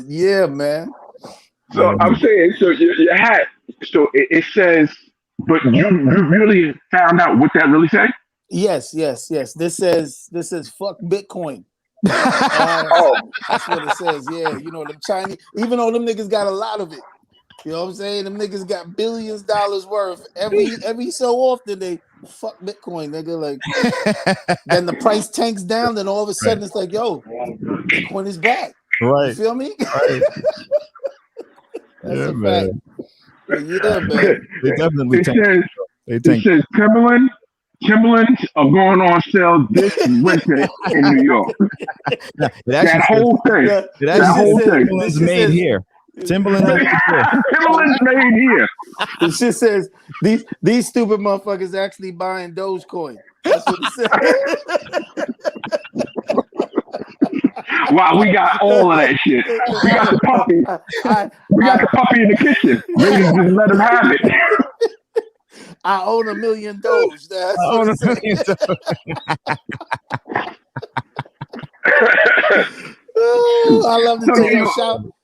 Yeah, man. So I'm saying, so your hat. So it says, but you really found out what that really say? Yes. This says fuck Bitcoin. Oh, That's what it says. Yeah, them Chinese, even though them niggas got a lot of it. You know what I'm saying? Them niggas got billions dollars worth. Every so often they fuck Bitcoin, nigga. Like then the price tanks down, then all of a sudden it's like, yo, Bitcoin is back. You feel me? Right. That's Yeah, a man. fact. But yeah, man. They definitely it says Timberlands are going on sale this winter in New York. That whole thing. That whole thing. Timberlands made here. Timberlands made here. Timberlands made here. It just says these stupid motherfuckers actually buying Dogecoin. That's what it says. Wow, we got all of that shit. We got the puppy. We got the puppy in the kitchen. Ladies, just let him have it. I own $1 million Doge. That's what it says. I love to take a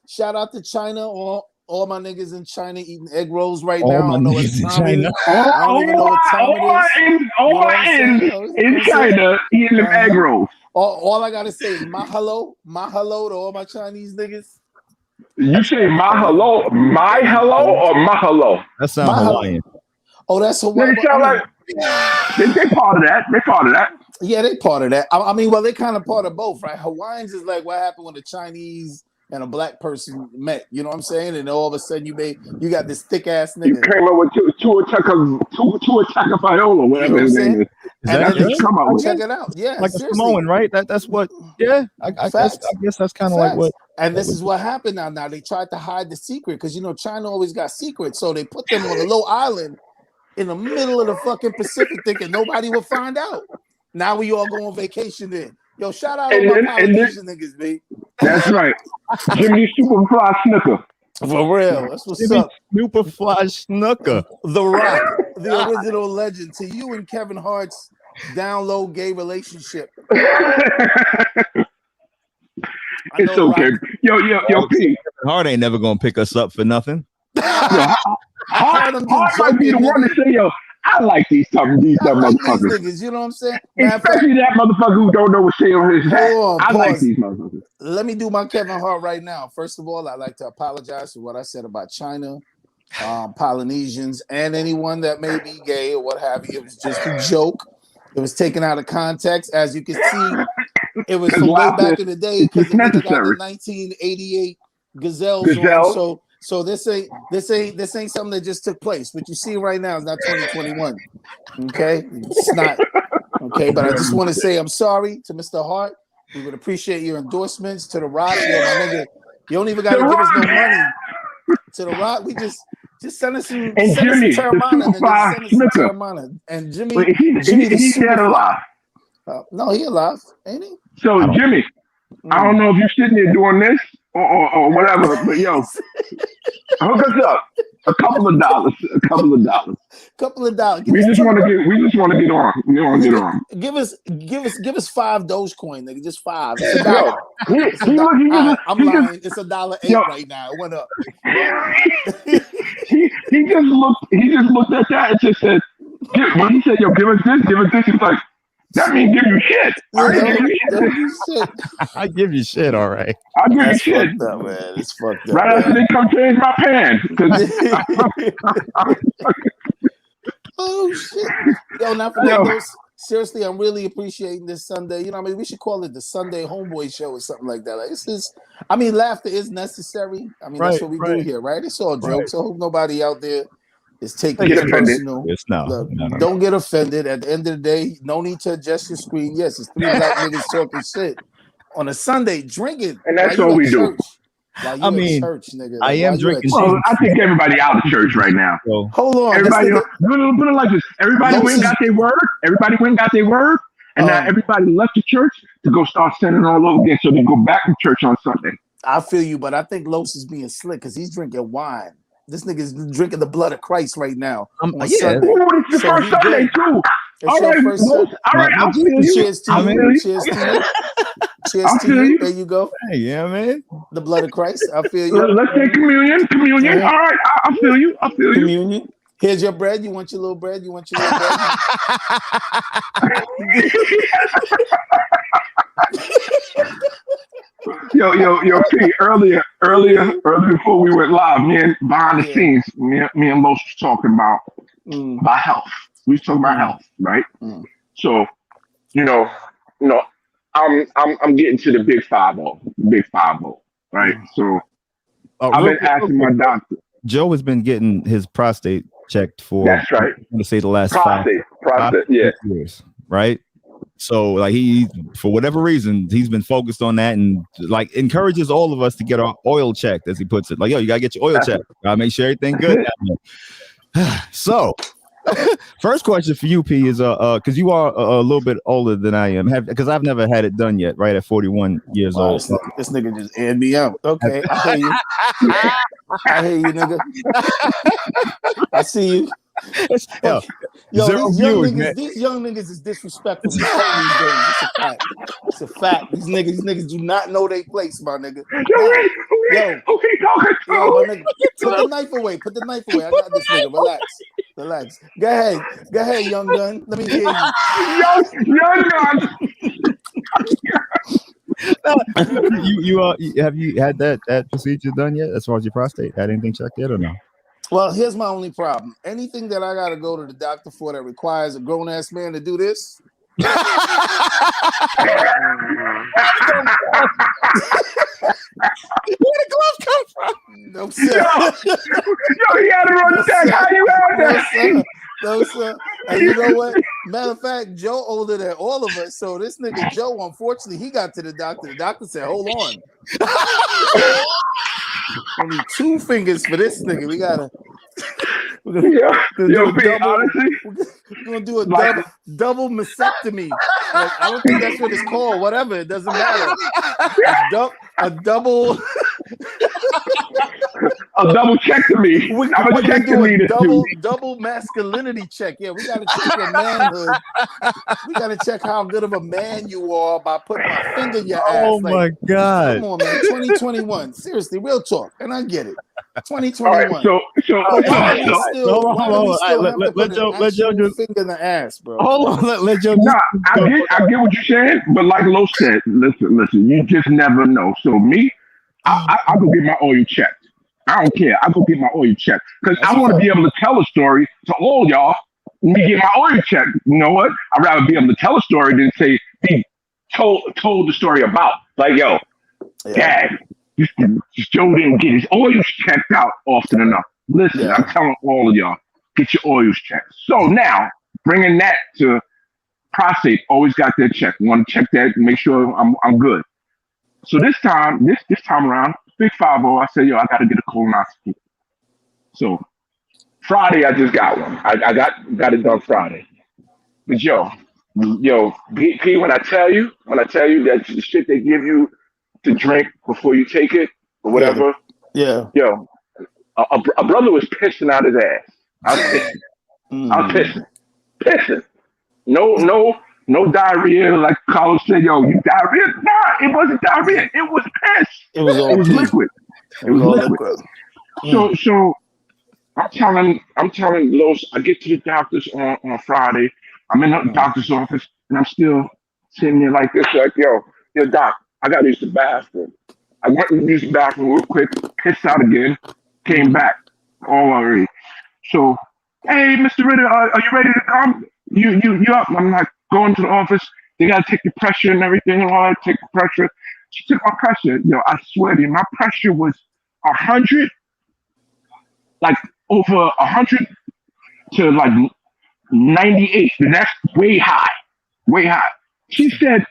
shout out to China. All my niggas in China eating egg rolls right now. I don't know what time it is. I don't even know what time it is. All my ends in China eating them egg rolls. All I gotta say is mahalo to all my Chinese niggas. You say mahalo, or mahalo? That sounds Hawaiian. Oh, that's Hawaiian. They sound like they part of that. They part of that. Yeah, they part of that. I mean, well, they kind of part of both, right? Hawaiians is like what happened when the Chinese and a black person met. You know what I'm saying? And all of a sudden you got this thick ass nigga. You came up with Tua Tagovailoa, whatever his name is. And then come out with. Check it out. Yeah, like seriously. A Samoan, right? That's what. Yeah, I guess that's kind of like what. And this is what happened now. Now they tried to hide the secret because China always got secrets, so they put them on a little island in the middle of the fucking Pacific, thinking nobody will find out. Now we all go on vacation there. Yo, shout out all my Polynesian niggas, babe. That's right. Jimmy Superfly Snooker. For real. That's what's up. Superfly Snooker. The Rock, the original legend. To you and Kevin Hart's down low gay relationship. It's okay. Rock. Yo, P. Kevin Hart ain't never gonna pick us up for nothing. Hart might be the one to say, yo, I like these motherfuckers. Niggas, you know what I'm saying? Especially that motherfucker who don't know what shit on his hat. I like these motherfuckers. Let me do my Kevin Hart right now. First of all, I'd like to apologize for what I said about China, Polynesians, and anyone that may be gay or what have you. It was just a joke. It was taken out of context. As you can see, it was from way back in the day because the 1988 Gazelles on. So this ain't something that just took place. What you see right now is not 2021. Okay, it's not. Okay, but I just want to say I'm sorry to Mr. Hart. We would appreciate your endorsements to The Rock. Yeah, my nigga, you don't even got to give us no money to The Rock. We just send us some. And Jimmy, the Terramana. And Jimmy, he's dead alive. No, he alive, ain't he? So Jimmy, I don't know if you're sitting there doing this or whatever, but yo, hook us up. A couple of dollars. We just want to get on. We want to get on. Give us 5 Dogecoin, nigga. Just 5. It's $1. I'm lying. It's $1.08 right now. It went up. he just looked at that and just said, when he said, yo, give us this, he's like, that means give you shit. I give you shit, all right. I give you shit. Fucked up, man. It's fucked up. Right after they come change my pants. Oh shit. Yo, not for those. Seriously, I'm really appreciating this Sunday. You know, we should call it the Sunday Homeboy Show or something like that. Like, this is, laughter is necessary. That's what we do here, right? It's all jokes. I hope nobody out there is taking it personal. It's no. Don't get offended. At the end of the day, no need to adjust your screen. Yes, it's 3 black niggas talking shit on a Sunday, drinking. And that's what we do. Church, nigga. I am drinking. Well, I think everybody out of church right now. So, hold on. Everybody, put it like this. Everybody went and got their word. And now everybody left the church to go start sinning all over again so they go back to church on Sunday. I feel you, but I think Los is being slick because he's drinking wine. This nigga's drinking the blood of Christ right now. It's the first Sunday, too. All right, I'll feel you. Cheers to you. Cheers to you. There you go. Hey, yeah, man. The blood of Christ. I feel you. Let's say communion. Communion. All right. I feel you. Communion. Here's your bread. You want your little bread? You want your little bread? Yo, P, earlier before we went live, me and behind the scenes, me and Los was talking about health. We was talking about health, right? So, I'm getting to the big 5-0, right? So I've been asking my doctor. Joe has been getting his prostate checked for, that's right, I'm gonna say the last prostate, years, right? So like he, for whatever reason, he's been focused on that and like encourages all of us to get our oil checked, as he puts it. Like, yo, you gotta get your oil checked. Gotta make sure everything good. So first question for you, P, is because you are a little bit older than I am, because I've never had it done yet, right? At 41 years old. This nigga just aired me out. Okay, I hear you. I hear you, nigga. I see you. These young niggas is disrespectful these days. It's a fact. These niggas do not know their place, my nigga. Yo, my nigga, put the knife away. I got this nigga. Relax. Go ahead, young gun. Let me hear you. Young gun. Have you had that procedure done yet? As far as your prostate, had anything checked yet or no? Well, here's my only problem. Anything that I gotta go to the doctor for that requires a grown ass man to do this. Where the gloves come from? No, sir. Yo, he had to run back. How you had that? No, sir. And you know what? Matter of fact, Joe older than all of us. So this nigga Joe, unfortunately, he got to the doctor. The doctor said, "Hold on." Only 2 fingers for this nigga. We're gonna do a double mastectomy. Like, I don't think that's what it's called. Whatever, it doesn't matter. A double check to me. We're gonna do a double masculinity check. Yeah, we gotta check your manhood. We gotta check how good of a man you are by putting my finger in your ass. Oh my God! Come on, man. 2021. Seriously, real talk, and I get it. 2021. All right, so let Joe just finger in the ass, bro. Hold on, let Joe. Nah, I get what you're saying, but like Lo said, listen, you just never know. So me, I go get my oil checked. I don't care. I go get my oil checked because I want to be able to tell a story to all y'all. Me get my oil checked. You know what? I'd rather be able to tell a story than say be told the story about. Like, yo, Dad, Joe didn't get his oils checked out often enough. Listen, I'm telling all of y'all, get your oils checked. So now, bringing that to prostate, always got that check. Want to check that and make sure I'm good. So this time around, big 5-0, I said, yo, I got to get a colonoscopy. So Friday, I just got one. I got it done Friday. But yo, P, when I tell you that the shit they give you to drink before you take it or whatever, yo, a brother was pissing out his ass. I was pissing. No diarrhea, like Carlos said, yo, you diarrhea? Nah, it wasn't diarrhea. It was piss. It was liquid. It was liquid. So I'm telling Los, I get to the doctor's on Friday. I'm in the doctor's office and I'm still sitting there like this, like, yo, doc, I gotta use the bathroom. I went to use the bathroom real quick, pissed out again, came back, all already. So, hey, Mr. Ritter, are you ready to come? You up? I'm like going to the office. They gotta take the pressure and everything and all that. Take the pressure. She took my pressure. Yo, I swear to you, my pressure was 100, like over 100 to like 98. And that's way high. She said,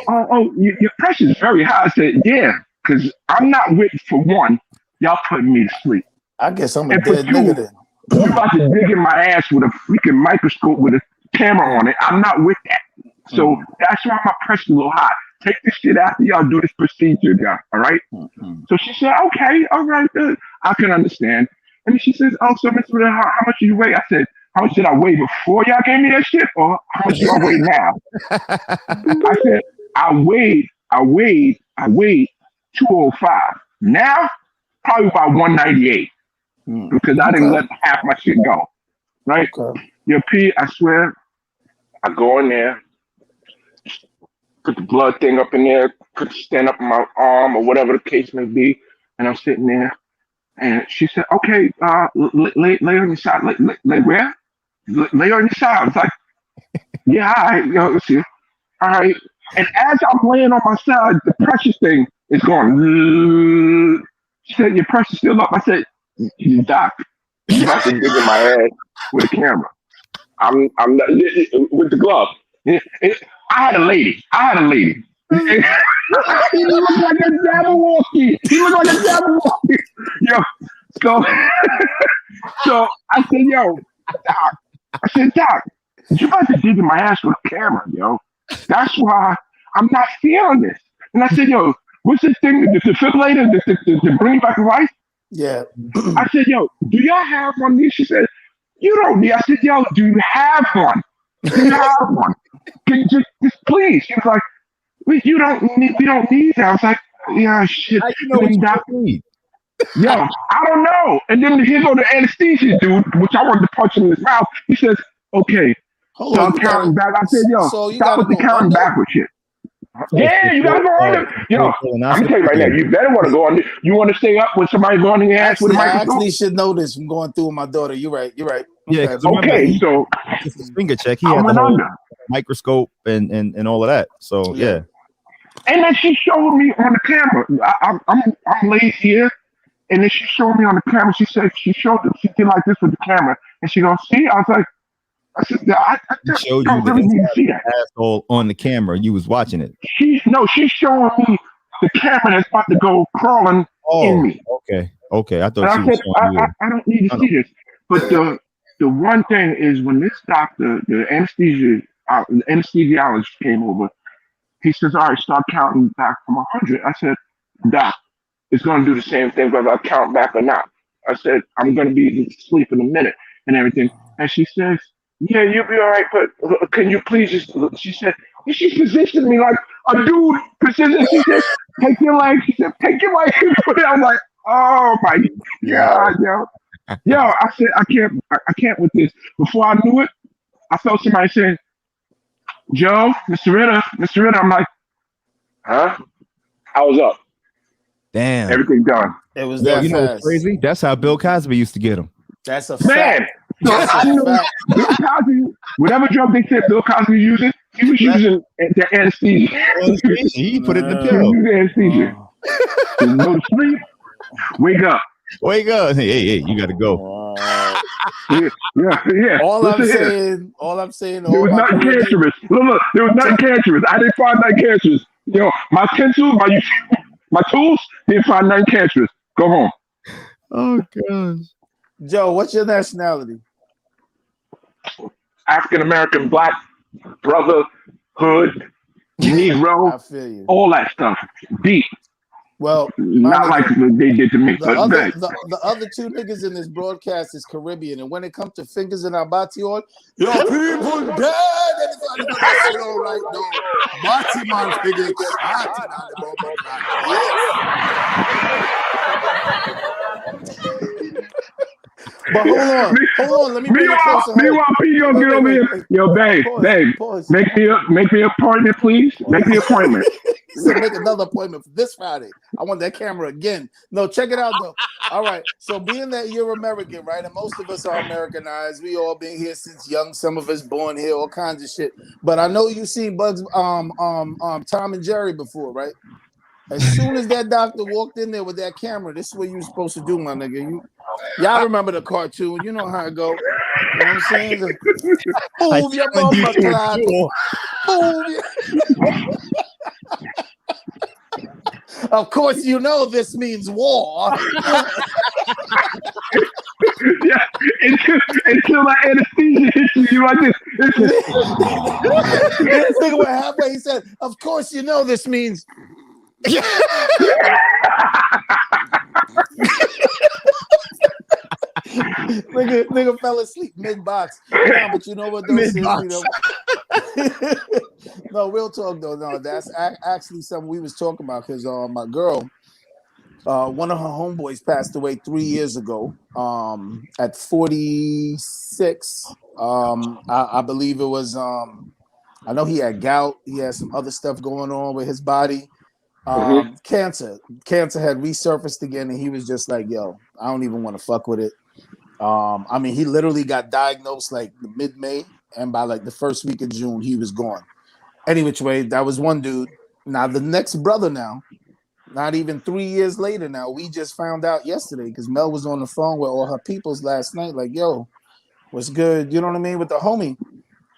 "Oh, your pressure is very high." I said, "Yeah, because I'm not with for one. Y'all putting me to sleep. I guess I'm a dead nigga then. You're about to dig in my ass with a freaking microscope with a camera on it. I'm not with that. So that's why my pressure's a little high. Take this shit after y'all do this procedure, guy. All right?" So she said, "Okay, all right, good. I can understand." And then she says, "Oh, so Mr. Ritter, how much do you weigh?" I said, "How much did I weigh before y'all gave me that shit, or how much do I weigh now?" I said, "I weighed I weighed 205. Now, probably about 198 because I didn't let half my shit go. Right? Okay. Yo, P, I swear, I go in there, put the blood thing up in there, put the stand up in my arm or whatever the case may be, and I'm sitting there. And she said, "Okay, lay on your side. Lay where? Lay on your side." I was like, "Yeah, all right, see, all right." And as I'm laying on my side, the pressure thing is going. She said, "Your pressure's still up." I said, "Doc, you about to dig in my ass with a camera. I'm not, with the glove." I had a lady. He looked like a Jabberwocky. Yo, so I said, "Yo, Doc, you about to dig in my ass with a camera, yo. That's why I'm not feeling this." And I said, "Yo, what's this thing? The defibrillator to bring back to life?" Yeah. I said, "Yo, do y'all have one of these?" She said, "You don't need." I said, "Yo, do you have one? Do you have one? Can you just please?" She was like, we don't need that. I was like, "Yeah, shit." How you know what you need? Yo, I don't know. And then here go the anesthesia dude, which I wanted to punch him in his mouth. He says, "Okay, Hold start on, counting back." I said, "Yo, so you stop gotta with the go counting under? backward shit." Yeah, you gotta go under. Yo, I'm gonna tell you right now, you better want to go under. You want to stay up when somebody go on your ass with a I microscope? actually should know this from going through with my daughter. You're right. Yeah, 'cause remember, Okay, so it's his finger check. He I had the went whole under. microscope and all of that. So yeah. And then she showed me on the camera. I'm laid here, and then she showed me on the camera. She said she did like this with the camera, and she goes, "See?" I said, I He showed don't you really the need to see that. asshole on the camera. You was watching it. She's showing me the camera that's about to go crawling in me. Okay. I And thought I she was said, showing you. I don't need to see this. But the one thing is when this doctor, the anesthesiologist came over, he says, "All right, start counting back from 100. I said, "Doc, it's going to do the same thing whether I count back or not." I said, "I'm going to be asleep in a minute and everything." And she says, "Yeah, you'll be all right, but can you please just," she said, and she positioned me like a dude positioned. She said, "Take your leg." She said, "Take your leg and put it." I'm like, "Oh my God, yo." Yo, I said, I can't with this. Before I knew it, I felt somebody saying, "Joe, Mr. Ritter." I'm like, "Huh?" I was up. Damn. Everything done. It was Yo, that you know what's fast. crazy? That's how Bill Cosby used to get him. That's a Man, fact. so That's I a knew fact. Bill Cosby, whatever drug they said Bill Cosby was using, he was using the anesthesia. He put it in the He pill. used the anesthesia. You go to sleep, wake up. Wake up. Hey, you gotta go. Yeah. All I'm Listen here. saying, There was nothing cancerous. Look, there was nothing cancerous. I didn't find nothing cancerous. My pencil, my tools, didn't find nothing cancerous. Go home. Oh gosh. Joe, what's your nationality? African American, Black, brotherhood, Negro, I feel you. all that stuff. Deep. Well, Not like they did to me, the but other, hey. the other two niggas in this broadcast is Caribbean, and when it comes to fingers in our body oil, your people dead. Anytime you say it all right, no. Bati man figure But hold on. Let me bring it closer. Meanwhile, P gonna get over here. Yo, babe, Pause. make me an appointment, please. Make me an appointment. He said, make another appointment for this Friday. I want that camera again. No, check it out though. All right. So being that you're American, right, and most of us are Americanized, we all been here since young. Some of us born here, all kinds of shit. But I know you've seen Bugs, Tom and Jerry before, right? As soon as that doctor walked in there with that camera, this is what you were supposed to do, my nigga. Y'all remember the cartoon? You know how it go. You know what I'm saying? Move your bumper clap. Of course, you know this means war. Yeah, until that anesthesia hits you like this. This nigga went halfway. He said, "Of course, you know this means." nigga fell asleep mid-box. Nah, but you know what though? No, real talk though. No, that's actually something we was talking about because my girl, one of her homeboys passed away 3 years ago. At 46. I believe it was. I know he had gout. He had some other stuff going on with his body. Cancer had resurfaced again, and he was just like, "Yo, I don't even want to fuck with it." I mean, he literally got diagnosed like mid-May, and by like the first week of June, he was gone. Any which way, that was one dude. Now the next brother, now, not even 3 years later, now we just found out yesterday because Mel was on the phone with all her peoples last night, like, "Yo, what's good?" You know what I mean, with the homie.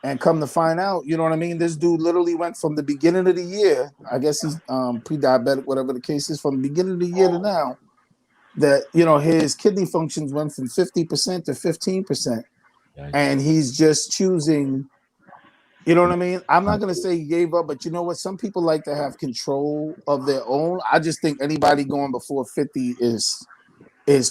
And come to find out, you know what I mean? This dude literally went from the beginning of the year. I guess he's pre-diabetic, whatever the case is, from the beginning of the year to now. That, you know, his kidney functions went from 50% to 15%, and he's just choosing. You know what I mean? I'm not gonna say he gave up, but you know what? Some people like to have control of their own. I just think anybody going before 50 is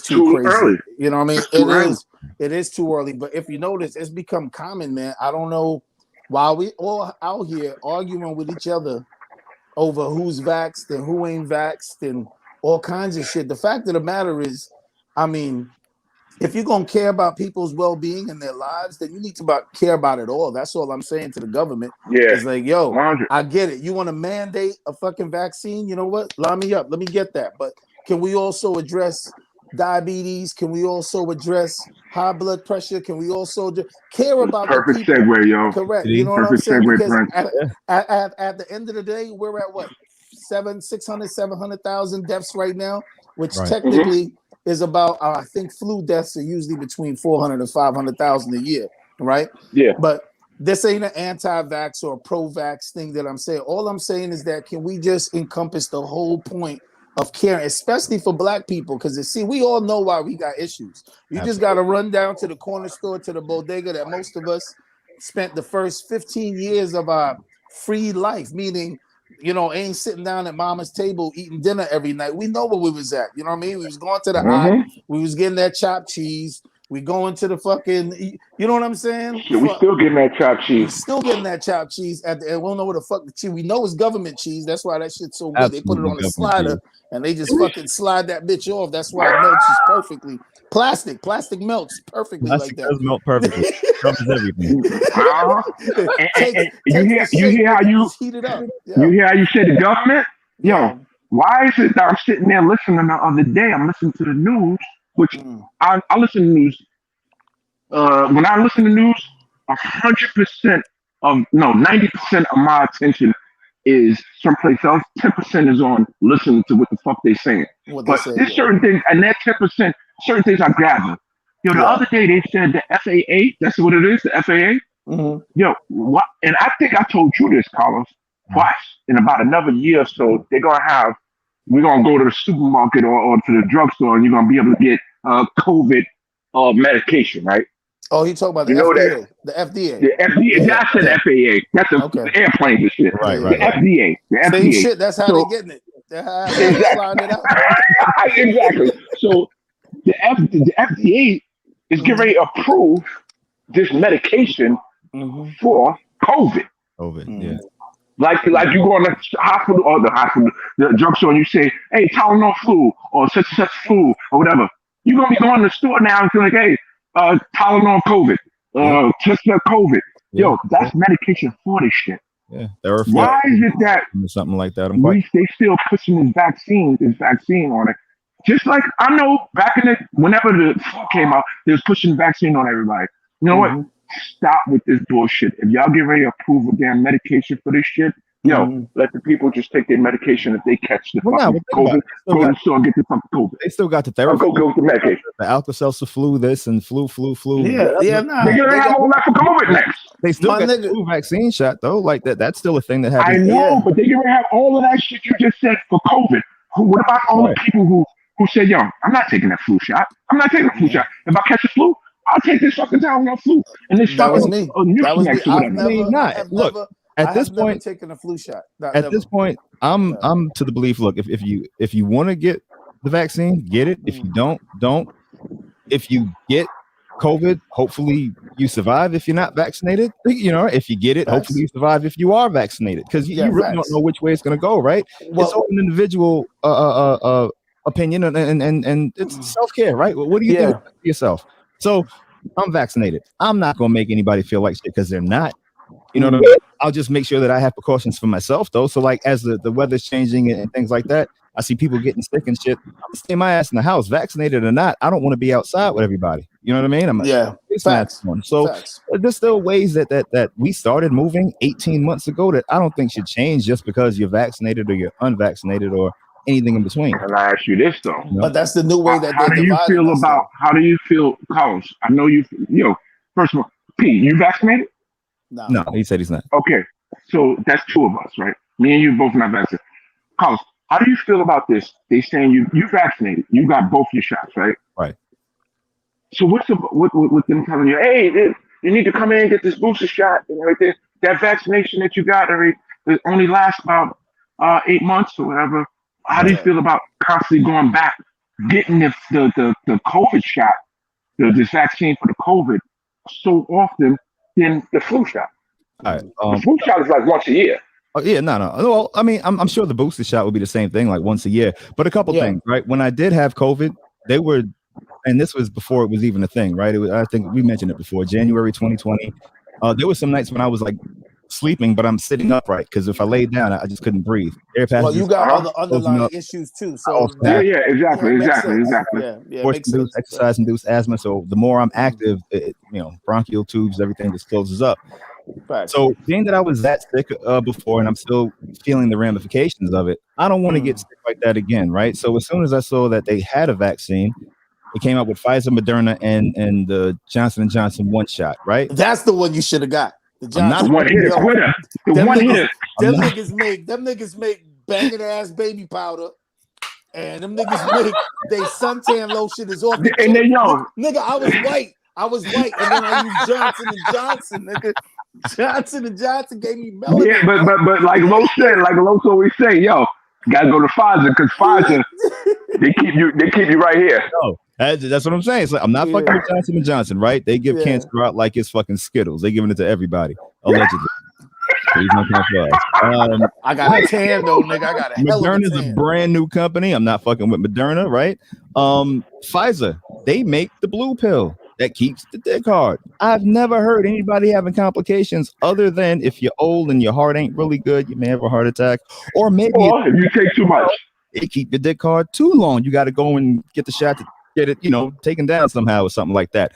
too crazy. Early. You know what I mean? Too early. It is too early. But if you notice, it's become common, man. I don't know why we all out here arguing with each other over who's vaxxed and who ain't vaxxed and all kinds of shit. The fact of the matter is, I mean, if you're gonna care about people's well-being and their lives, then you need to care about it all. That's all I'm saying to the government. Yeah. It's like, yo, 100. I get it. You want to mandate a fucking vaccine? You know what? Line me up. Let me get that. But can we also address diabetes? Can we also address high blood pressure? Can we also care about Perfect the people? segue, yo. Correct. You know what I'm Perfect saying? segue, Because Brent. at the end of the day, we're at what? 700,000 deaths right now, which technically is about, I think flu deaths are usually between 400 and 500,000 a year, right? Yeah. But this ain't an anti-vax or a pro-vax thing that I'm saying. All I'm saying is that can we just encompass the whole point of caring, especially for Black people? Because see, we all know why we got issues. You just got to run down to the corner store, to the bodega that most of us spent the first 15 years of our free life, meaning, you know, ain't sitting down at mama's table eating dinner every night. We know where we was at. You know what I mean? We was going to the eye, we was getting that chopped cheese. We going to the fucking, you know what I'm saying? Shit, we still getting that chopped cheese. We still getting that chopped cheese at the end. We don't know what the fuck the cheese. We know it's government cheese. That's why that shit's so good. They put it on a slider and they just fucking slide that bitch off. That's why it melts just perfectly. Plastic melts perfectly like that. Does melt perfectly. Covers everything. You hear how you heat it up. You hear how you say the government? Yo, why is it that I'm sitting there listening the other day? I'm listening to the news, which I listen to news. When I listen to news, 90% of my attention is someplace else. 10% is on listening to what the fuck they saying. But there's certain things, and that 10%, certain things I gather. Yo, the other day they said the FAA, that's what it is, the FAA. Yo, what? And I think I told you this, Carlos, twice. In about another year or so, we're gonna go to the supermarket or to the drugstore, and you're gonna be able to get COVID medication, right? Oh, you talking about the FDA? The FDA. The FDA. Yeah, I said FAA. That's the airplanes and shit. Right. The FDA. The Same FDA. shit. That's how they're getting it. They're sliding it out. Exactly. So the FDA is getting ready to approve this medication for COVID. Yeah. Like you go in the hospital or the drugstore, and you say, "Hey, Tylenol flu or such flu or whatever." You're gonna be going to the store now and feel like, "Hey, Tylenol COVID, test for COVID." Yo, that's medication for this shit. Yeah. Why is it that something like that? they still pushing this vaccine on it? Just like I know back in whenever the flu came out, they was pushing vaccine on everybody. You know what? Stop with this bullshit. If y'all get ready to approve a damn medication for this shit, let the people just take their medication if they catch the fucking COVID. Go to the store and get the fucking COVID. They still got the therapy. Go with the medication. The Alka-Seltzer flu, this and flu. Yeah, they're gonna have all that for COVID next. They still got the flu vaccine shot though. Like that's still a thing that happens. I know, but they're gonna have all of that shit you just said for COVID. What about all the people who said, "Yo, I'm not taking that flu shot. I'm not taking the flu shot. If I catch the flu, I'll take this fucking Tylenol flu." And this that was me. That was me. At this point, taking a flu shot. This point, I'm to the belief. Look, if you want to get the vaccine, get it. If you don't. If you get COVID, hopefully you survive if you're not vaccinated. You know, if you get it, Facts. hopefully you survive if you are vaccinated, because you really facts. don't know which way it's going to go, right? Well, It's all an individual opinion, and it's self-care, right? What do you do for yourself? So I'm vaccinated. I'm not going to make anybody feel like shit because they're not. You know what I mean? I'll just make sure that I have precautions for myself, though. So, like, as the weather's changing and things like that, I see people getting sick and shit. I'm stay my ass in the house, vaccinated or not. I don't want to be outside with everybody. You know what I mean? Facts. So Facts. there's still ways that we started moving 18 months ago that I don't think should change just because you're vaccinated or you're unvaccinated or anything in between. And I ask you this though. But that's the new way that how do you feel about? How do you feel, Carlos? I know you. First of all, Pete, you vaccinated? No, he said he's not. Okay, so that's two of us, right? Me and you both not vaccinated. Carlos, how do you feel about this? They saying you vaccinated, you got both your shots, right? Right. So what's with them telling you, hey, you need to come in and get this booster shot and everything? That vaccination that you got it only lasts about 8 months or whatever. How do you feel about constantly going back, getting the COVID shot, this vaccine for the COVID so often than the flu shot? All right. The flu shot is like once a year. Oh, yeah, no. Well, I mean, I'm sure the booster shot would be the same thing, like once a year. But a couple things, right? When I did have COVID, they were, and this was before it was even a thing, right? I think we mentioned it before, January 2020. There were some nights when I was like sleeping, but I'm sitting upright because if I laid down, I just couldn't breathe. Well, you got other underlying issues too. So exactly. Force-induced, exercise-induced asthma. So the more I'm active, bronchial tubes, everything just closes up. Right. So being that I was that sick before and I'm still feeling the ramifications of it, I don't want to get sick like that again, right? So as soon as I saw that they had a vaccine, it came out with Pfizer, Moderna, and the Johnson & Johnson one shot, right? That's the one you should have got. The one hitter quitter. The one hitter. Them niggas make banging ass baby powder, and them niggas make they suntan lotion is off. And they young. Nigga, I was white, and then I used Johnson & Johnson, nigga. Johnson & Johnson gave me melanin. Yeah, but like Lo said, like Lo always say, yo, gotta go to Pfizer because Pfizer they keep you right here. No, that's what I'm saying. It's like, I'm not fucking with Johnson & Johnson, right? They give cancer out like it's fucking Skittles. They giving it to everybody, allegedly. I got a tan though, nigga. I got a hell of a Moderna's tan. a brand new company. I'm not fucking with Moderna, right? Pfizer, they make the blue pill that keeps the dick hard. I've never heard anybody having complications other than if you're old and your heart ain't really good, you may have a heart attack, or maybe if you take too much, it keep your dick hard too long. You got to go and get the shot to get it, taken down somehow or something like that.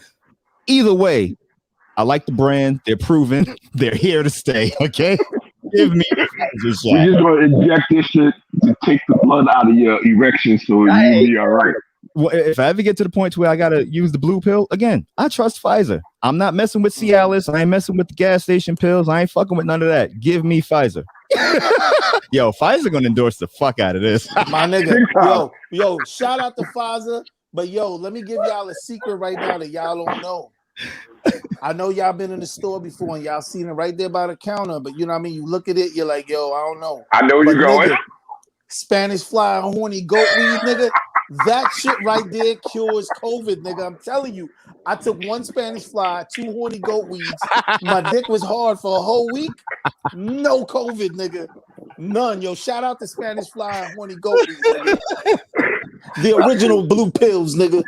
Either way, I like the brand. They're proven. They're here to stay. Okay, give me the Pfizer shot. We're just gonna inject this shit to take the blood out of your erection, so you'll be all right. Well, if I ever get to the point where I gotta use the blue pill again, I trust Pfizer. I'm not messing with Cialis. I ain't messing with the gas station pills. I ain't fucking with none of that. Give me Pfizer. Yo, Pfizer gonna endorse the fuck out of this. My nigga, yo, shout out to Pfizer. But yo, let me give y'all a secret right now that y'all don't know. I know y'all been in the store before and y'all seen it right there by the counter, but you know what I mean? You look at it, you're like, yo, I don't know. I know where you're going. Nigga, Spanish fly and horny goat weed, nigga. That shit right there cures COVID, nigga. I'm telling you. I took one Spanish fly, 2 horny goat weeds. My dick was hard for a whole week. No COVID, nigga. None. Yo, shout out to Spanish fly and horny goat weeds, nigga. The original blue pills, nigga.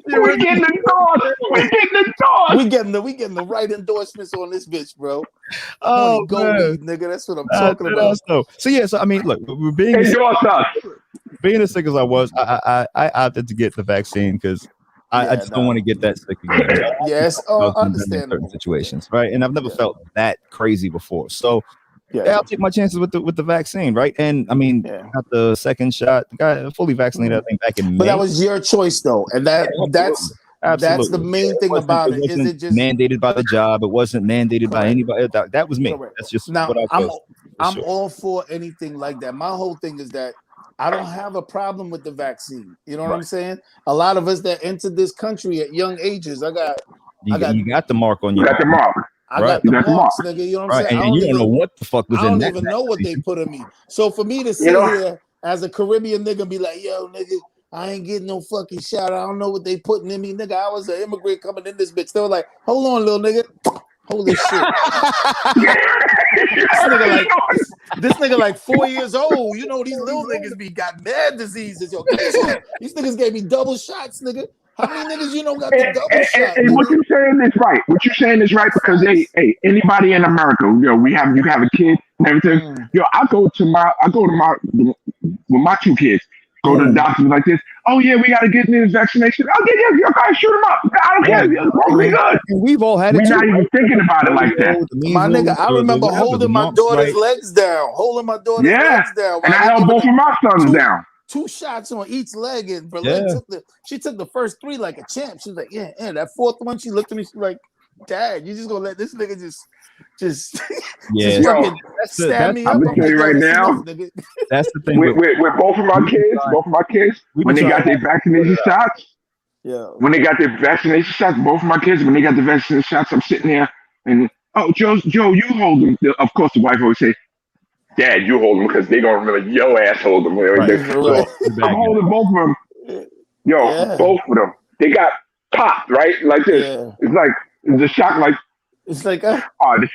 We getting the right endorsements on this bitch, bro. Oh, goat weed, nigga. That's what I'm talking about. So I mean, look, being as sick as I was, I opted to get the vaccine because I just don't want to get that sick again. Yes, understandable. Certain situations, right? And I've never felt that crazy before, so. Yeah, I'll take my chances with the vaccine, right? And I mean, got the second shot, got fully vaccinated, I think, back in May. But that was your choice, though, and that's the main thing about it. Is it just mandated by the job? It wasn't mandated by anybody. That was me. Correct. That's just now. What I I'm all for anything like that. My whole thing is that I don't have a problem with the vaccine. You know what I'm saying? A lot of us that entered this country at young ages, you got the mark on you. Got the mark. I got the marks, nigga. You know what I'm saying? And you don't know what the fuck was in that. I don't even know what they put in me. So for me to sit here as a Caribbean nigga and be like, yo, nigga, I ain't getting no fucking shot. I don't know what they putting in me, nigga. I was an immigrant coming in this bitch. They were like, hold on, little nigga. Holy shit. This nigga like 4 years old. You know, these little niggas got mad diseases. Yo, these niggas gave me double shots, nigga. How many niggas you know got the double shot? And what you saying is right. What you saying is right because hey, anybody in America, you have a kid and everything. I go to my with my two kids. Go to the doctor like this. Oh yeah, we gotta get this vaccination. Oh yeah, you gotta shoot them up. I don't care. We good. We've all had it. We're not even thinking about it like that. My nigga, I remember holding my daughter's legs down. Legs down. And I held both of my sons down. 2 shots on each leg, and Berlin took the first 3 like a champ. She was like, yeah. That 4th one, she looked at me. She was like, Dad, you just gonna let this nigga just stab me up? I'm gonna tell you right now. That's the thing with both of my kids, when they got their vaccination shots. Yeah. When they got their vaccination shots, both of my kids, when they got the vaccination shots, I'm sitting there and Joe, you hold them. Of course, the wife always say, Dad, you hold them because they gonna remember your ass hold them. Right. I'm holding both of them. Both of them. They got popped right like this. Yeah. It's like the shock, like. It's like this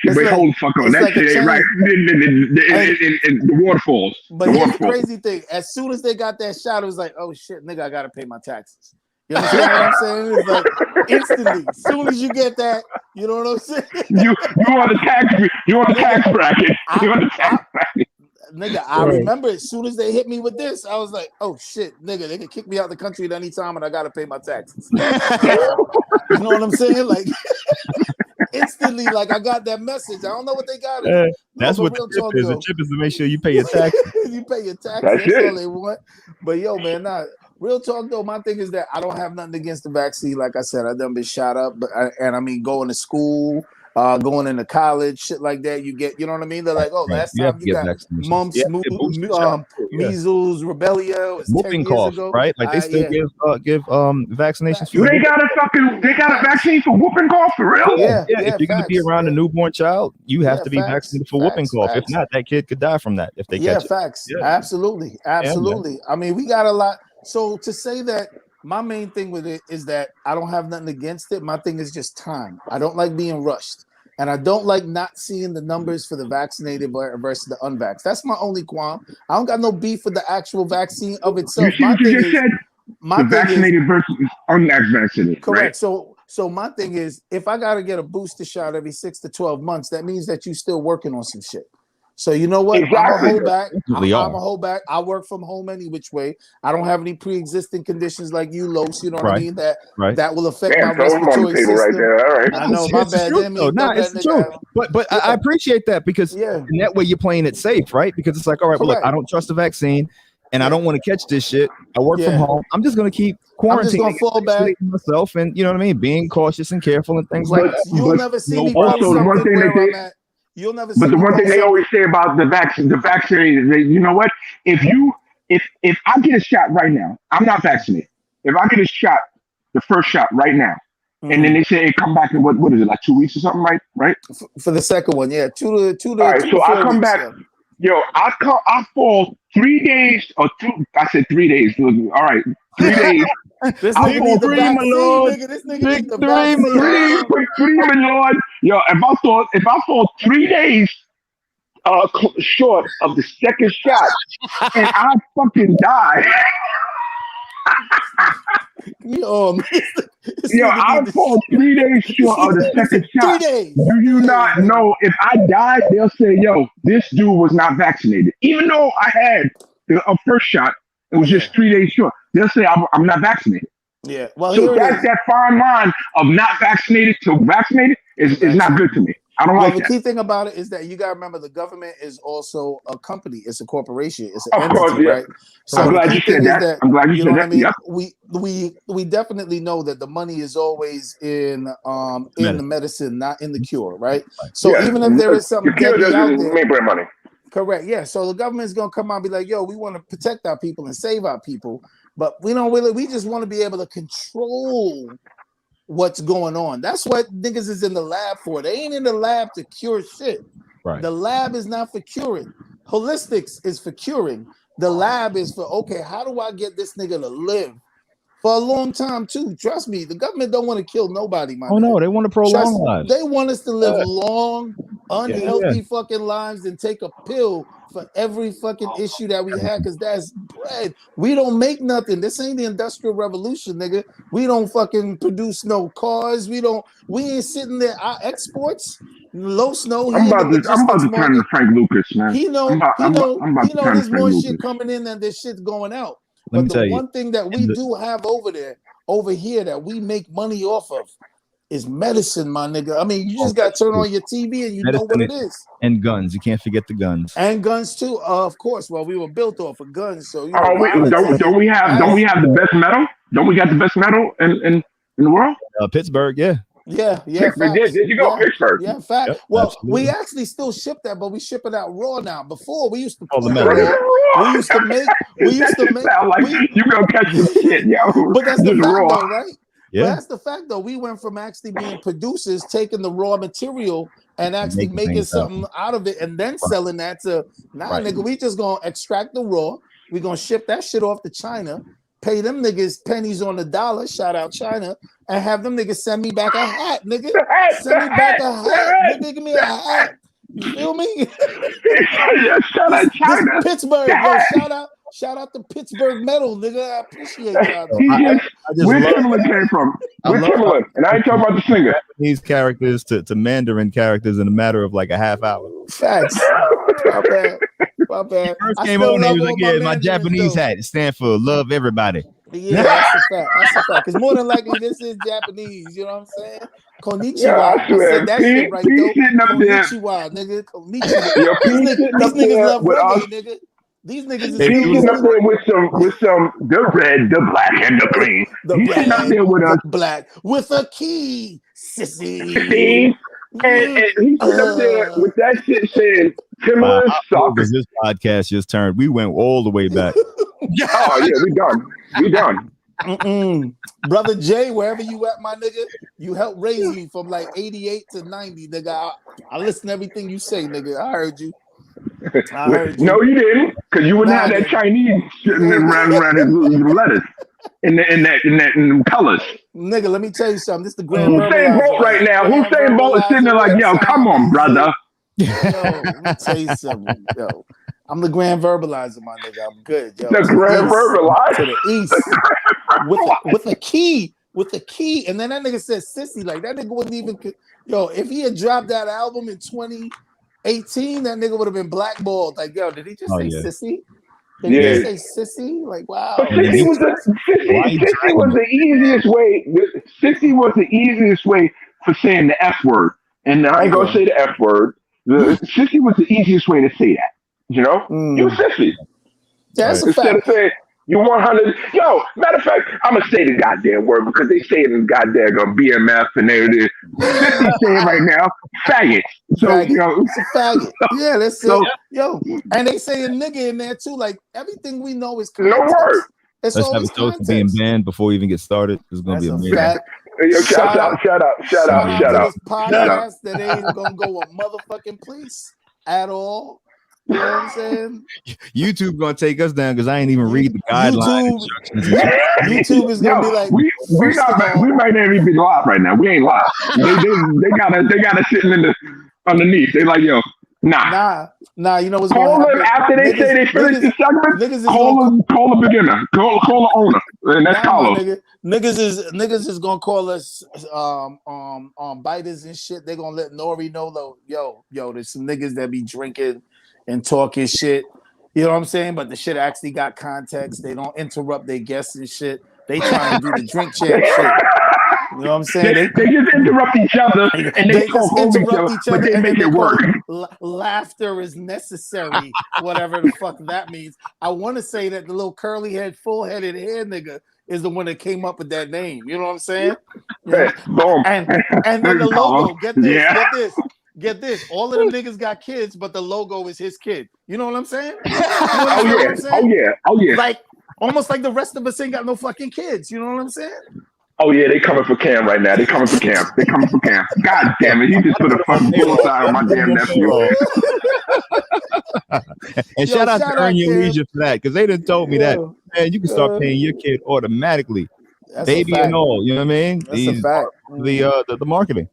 shit. Wait, hold the fuck on. That shit ain't right. And the waterfalls. But here's the crazy thing: as soon as they got that shot, it was like, oh shit, nigga, I gotta pay my taxes. You understand what I'm saying? It's like instantly. As soon as you get that, you know what I'm saying? You on the tax? You on the tax bracket? You on the tax bracket? Nigga, I remember as soon as they hit me with this, I was like, oh shit, nigga, they can kick me out the country at any time and I gotta pay my taxes. You know what I'm saying? Like instantly, like I got that message. I don't know what they got. That's what the chip is. The chip is to make sure you pay your taxes. You pay your taxes. That's all they want. But yo, man, real talk though, my thing is that I don't have nothing against the vaccine. Like I said, I done been shot up, but I mean going to school. Going into college, shit like that, you get, you know what I mean? They're like, oh, last time you got mumps, measles, rubella, whooping cough, right? Like they still give vaccinations. They got a vaccine for whooping cough for real? Yeah. If you're gonna be around a newborn child, you have to be vaccinated for whooping cough. If not, that kid could die from that if they catch it. Facts. Absolutely. I mean, we got a lot. So to say that. My main thing with it is that I don't have nothing against it. My thing is just time. I don't like being rushed. And I don't like not seeing the numbers for the vaccinated versus the unvaxxed. That's my only qualm. I don't got no beef with the actual vaccine of itself. You just said the vaccinated versus unvaccinated. Correct. Right? So my thing is, if I got to get a booster shot every 6 to 12 months, that means that you're still working on some shit. So you know what? Exactly. I'm gonna hold back. I'm gonna hold back. I work from home any which way. I don't have any pre-existing conditions like you, Los. You know what I mean? That will affect my respiratory system. Right there. All right. I know. My bad. It's true. But I appreciate that because in that way you're playing it safe, right? Because it's like, all right, well, look, I don't trust the vaccine, and I don't want to catch this shit. I work from home. I'm just gonna keep quarantining. I'm just gonna fall back myself, and you know what I mean, being cautious and careful and things like that. You'll never see me. Also, the one thing that you'll never see. But the one thing they always say about the vaccine, you know what? If I get a shot right now, I'm not vaccinated. If I get a shot, the first shot right now, and then they say it come back in what is it, like 2 weeks or something, right? For the second one, yeah, two to. All right, so I come back. Yo, I fall 3 days or 2. I said 3 days. All right, 3 days. This nigga need the vaccine, nigga. This nigga need the vaccine. Three, my lord. Yo, if I fall 3 days short of the second shot and I fucking die. I fall 3 days short of the second shot. 3 days. Do you not know if I die, they'll say, yo, this dude was not vaccinated. Even though I had a first shot, it was just 3 days short. They'll say I'm not vaccinated. Yeah. Well, so that fine line of not vaccinated to vaccinated is not good to me. I don't like that. The key thing about it is that you got to remember the government is also a company. It's a corporation. It's an entity, course, right? So I'm glad you said that. I'm glad you said that. I mean? We definitely know that the money is always in the medicine, not in the cure, right? So even if there is something deadly out there, make bread money. Correct. Yeah. So the government's gonna come out and be like, "Yo, we want to protect our people and save our people, but we don't really. We just want to be able to control what's going on. That's what niggas is in the lab for. They ain't in the lab to cure shit. Right. The lab is not for curing. Holistics is for curing. The lab is for, okay, how do I get this nigga to live for a long time too? Trust me, the government don't want to kill nobody, my Oh nigga. no, they want to prolong Trust, lives. they want us to live long, unhealthy Yeah. fucking lives and take a pill for every fucking issue that we have, because that's bread. We don't make nothing. This ain't the industrial revolution, nigga. We don't fucking produce no cars. We ain't sitting there. Our exports, Low Snow, I'm he in the about to logistics turn to market. Frank Lucas, man. He know I'm about to turn there's to Frank more Lucas. shit coming in than there's shit going out. Let me But tell the you, one thing that we do have over here that we make money off of is medicine, my nigga. I mean, you just got to turn on your TV and you know what it is. And guns. You can't forget the guns. And guns too, of course. Well, we were built off of guns, so you know. Don't we have the best metal? Don't we got the best metal in the world? Pittsburgh, yeah. Yeah. There you go, Pittsburgh. Yeah, in fact. Yep, well, absolutely. we actually still ship that, but we ship it out raw now. Before we used to Oh, the pull metal. raw. We used to make. Sound like you gonna catch some shit, yo. But that's the Just fact, raw. though, right? Yeah. But that's the fact, though. We went from actually being producers, taking the raw material and actually making something out of it, and then selling that to nigga. We just gonna extract the raw. We gonna ship that shit off to China, pay them niggas pennies on the dollar. Shout out China, and have them niggas send me back a hat, nigga. Send me back a hat, nigga. Give me a hat. You feel me? Yeah, shout out China. This Pittsburgh, yo, shout out to Pittsburgh Metal, nigga. I appreciate y'all. Where Timberland came from? Where Timberland? And I ain't talking about the singer. These characters to Mandarin characters in a matter of like a half hour. Facts. My bad. First came on, he was like, "Yeah, my Japanese hat. It stands for love everybody." Yeah, that's a fact. That's a fact. Because more than likely, this is Japanese. You know what I'm saying? Konnichiwa. Yeah, I said that shit right though. Sitting up there. Konnichiwa, nigga. Konnichiwa. These niggas love reggae, nigga. These niggas is sitting up there with some the red, the black, and the green. He's sitting up there with us, black with a key, sissy. And he's sitting up there with that shit saying Timberland sucks. This podcast just turned. We went all the way back. Oh yeah, we done. Brother Jay, wherever you at, my nigga, you helped raise me from like 88 to 90, nigga. I listen to everything you say, nigga. I heard you. No, you didn't, because you wouldn't have that Chinese sitting around his letters in them colors. Nigga, let me tell you something. This is the Grand Usain Bolt right now. Usain Bolt is sitting there like, yo, come on, brother. Yo, let me tell you something. Yo, I'm the Grand Verbalizer, my nigga. I'm good. Yo, the Grand Verbalizer to the east with a key. With a key, and then that nigga said sissy. Like that nigga wouldn't even. Yo, if he had dropped that album in 2018, that nigga would have been blackballed. Like, yo, did he just say sissy? Did he just say sissy? Like, wow. But sissy was the easiest way. Sissy was the easiest way for saying the F word. And I ain't gonna say the F word. Sissy was the easiest way to say that. You know? You sissy. That's a fact. Instead of saying you 100. Yo, matter of fact, I'm gonna say the goddamn word because they say it in goddamn BMF and they're saying right now, faggot. So faggot. You know, it's a faggot. Yeah, that's so, yo, and they say a nigga in there too. Like everything we know is context. No word. Let's have a toast to being banned before we even get started. It's gonna be amazing. Yo, shout out. This podcast that ain't gonna go a motherfucking place at all. You know what I'm saying? YouTube gonna take us down because I ain't even read the guidelines. YouTube is gonna be like, we might not even be live right now. We ain't live. They got us sitting in the underneath. They like, yo, nah. You know what's going on? After they say they finished the segment, call a beginner, call an owner, and that's Carlos. Niggas is gonna call us biters and shit. They gonna let Nori know, yo, there's some niggas that be drinking and talking shit, you know what I'm saying? But the shit actually got context. They don't interrupt their guests and shit. They trying to do the drink champ shit. You know what I'm saying? They just interrupt each other and they talk over each other, but they make it work. Laughter is necessary, whatever the fuck that means. I want to say that the little curly head, full headed hair nigga is the one that came up with that name. You know what I'm saying? Boom. And then the logo. Get this. All of them niggas got kids, but the logo is his kid. You know what I'm saying? Oh yeah. Like almost like the rest of us ain't got no fucking kids. You know what I'm saying? Oh yeah, they coming for Cam right now. They coming for Cam. They coming for Cam. God damn it, he just put a fucking bullseye on my damn nephew. And Yo, shout out to shout Earn out, Your Cam. Leisure for that, because they done told me that, Yo, man, you can start paying your kid automatically, that's a baby fact. and all. You know what I mean? That's a fact. The marketing.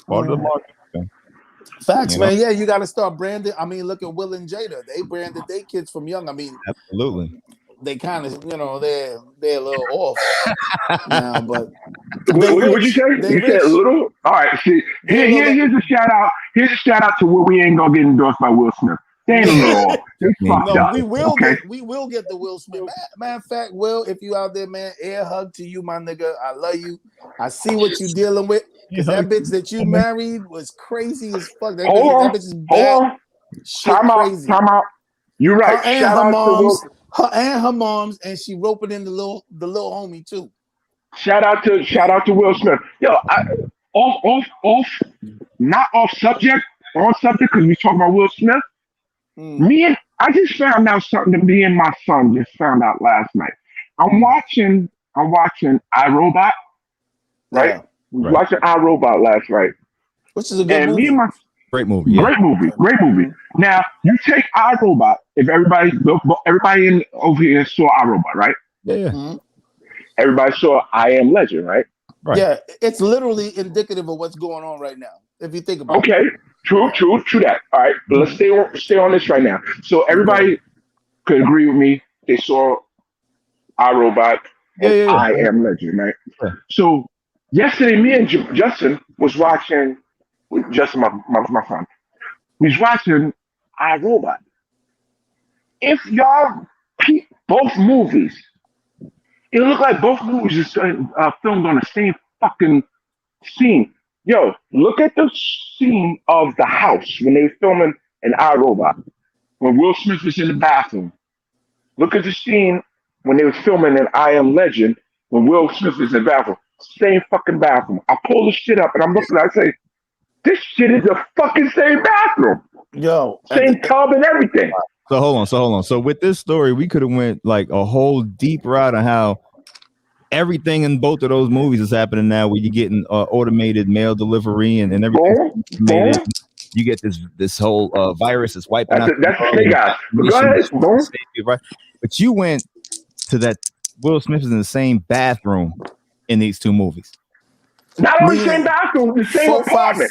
Part of the marketing. Facts, You know? man. Yeah, you got to start branding. I mean, look at Will and Jada. They branded their kids from young. I mean, Absolutely. they kind of, they're a little off now, but What'd you say? They You said rich. little? All right, see, here's a shout out. Here's a shout out to where we ain't gonna get endorsed by Will Smith. They ain't a little off. They fucked No, up. we will Okay. get the Will Smith. Matter of fact, Will, if you out there, man, air hug to you, my nigga. I love you. I see what you dealing with. Because that bitch that you married was crazy as fuck. That bitch is bad. Hold on. Shit Time crazy. out. You're right. Her and Shout her out moms. to Will. Her moms, and she roping in the little homie too. Shout out to Will Smith. Yo, not off subject, on subject because we talking about Will Smith. I just found out something that me and my son just found out last night. I'm watching iRobot, right? Yeah. Watching iRobot last night. Which is a good movie. Great movie. Yeah. Great movie. Now you take iRobot. If everybody in over here saw iRobot, right? Yeah. Mm-hmm. Everybody saw I Am Legend, right? Right. Yeah, it's literally indicative of what's going on right now. If you think about it. Okay, true that. All right, but let's stay on this right now. So everybody could agree with me. They saw iRobot and I Am Legend, right? Yeah. So yesterday, me and Justin was watching. Justin, my son, we was watching iRobot. If y'all peep both movies, it looked like both movies is filmed on the same fucking scene. Yo, look at the scene of the house when they were filming an iRobot. When Will Smith was in the bathroom. Look at the scene when they were filming an I Am Legend when Will Smith was in the bathroom. Same fucking bathroom. I pull this shit up and I'm looking at it, I say, this shit is the fucking same bathroom. Yo. Same tub and everything. So hold on. So with this story, we could have went like a whole deep route on how everything in both of those movies is happening now, where you're getting automated mail delivery and everything. You get this whole virus is wiping out. That's the thing, guys. Go ahead. Right? But you went to that Will Smith is in the same bathroom in these two movies. Not only same bathroom, the same apartment.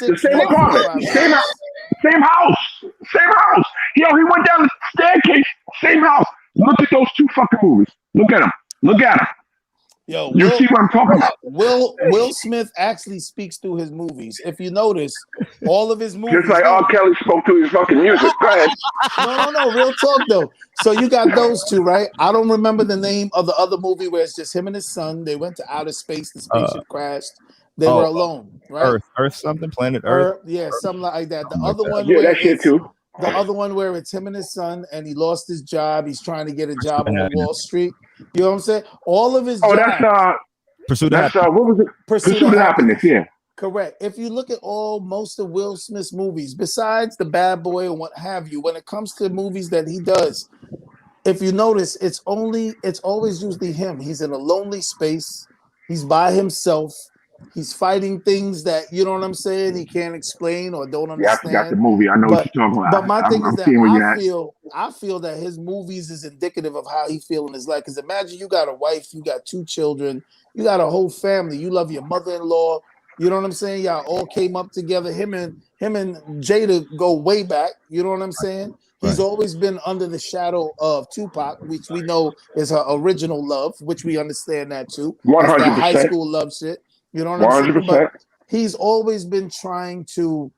Same house. Yo, he went down the staircase, same house. Look at those two fucking movies. Look at them. Yo, you see what I'm talking about? Will Smith actually speaks through his movies. If you notice, all of his movies. Just like R. Kelly spoke through his fucking music. Go ahead. No, real talk though. So you got those two, right? I don't remember the name of the other movie where it's just him and his son. They went to outer space. The spaceship crashed. They were alone, right? Earth something, planet Earth. Yeah, something like that. The other one, that shit too. The other one where it's him and his son, and he lost his job. He's trying to get a job on Wall Street. You know what I'm saying? All of his. That's Pursuit of Happiness. What was it? Pursuit of Happiness. Yeah. Correct. If you look at most of Will Smith's movies, besides The Bad Boy and what have you, when it comes to movies that he does, if you notice, it's always usually him. He's in a lonely space. He's by himself. He's fighting things that, you know what I'm saying, he can't explain or don't understand. Yeah, I forgot the movie. I know what you're talking about. But my thing is that I feel that his movies is indicative of how he feels in his life. Because imagine you got a wife, you got 2 children, you got a whole family, you love your mother-in-law. You know what I'm saying? Y'all all came up together. Him and Jada go way back. You know what I'm saying? He's always been under the shadow of Tupac, which we know is her original love, which we understand that too. 100%. That high school love shit. You know what I'm saying? 100%. But he's always been trying to.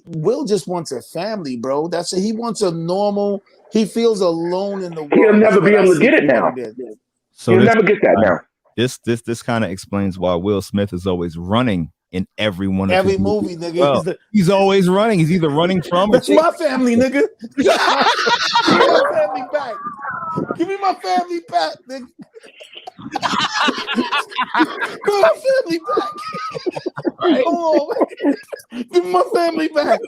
Will just wants a family, bro. He wants a normal. He feels alone in the world. He'll never be able to get it now. So he'll never get that now. This kind of explains why Will Smith is always running in every movie, nigga. Well, he's always running. He's either running from. It's my family, nigga. Give me my family back. Give me my family back, nigga. Give me my family back. Right. Come on, man. Give me my family back.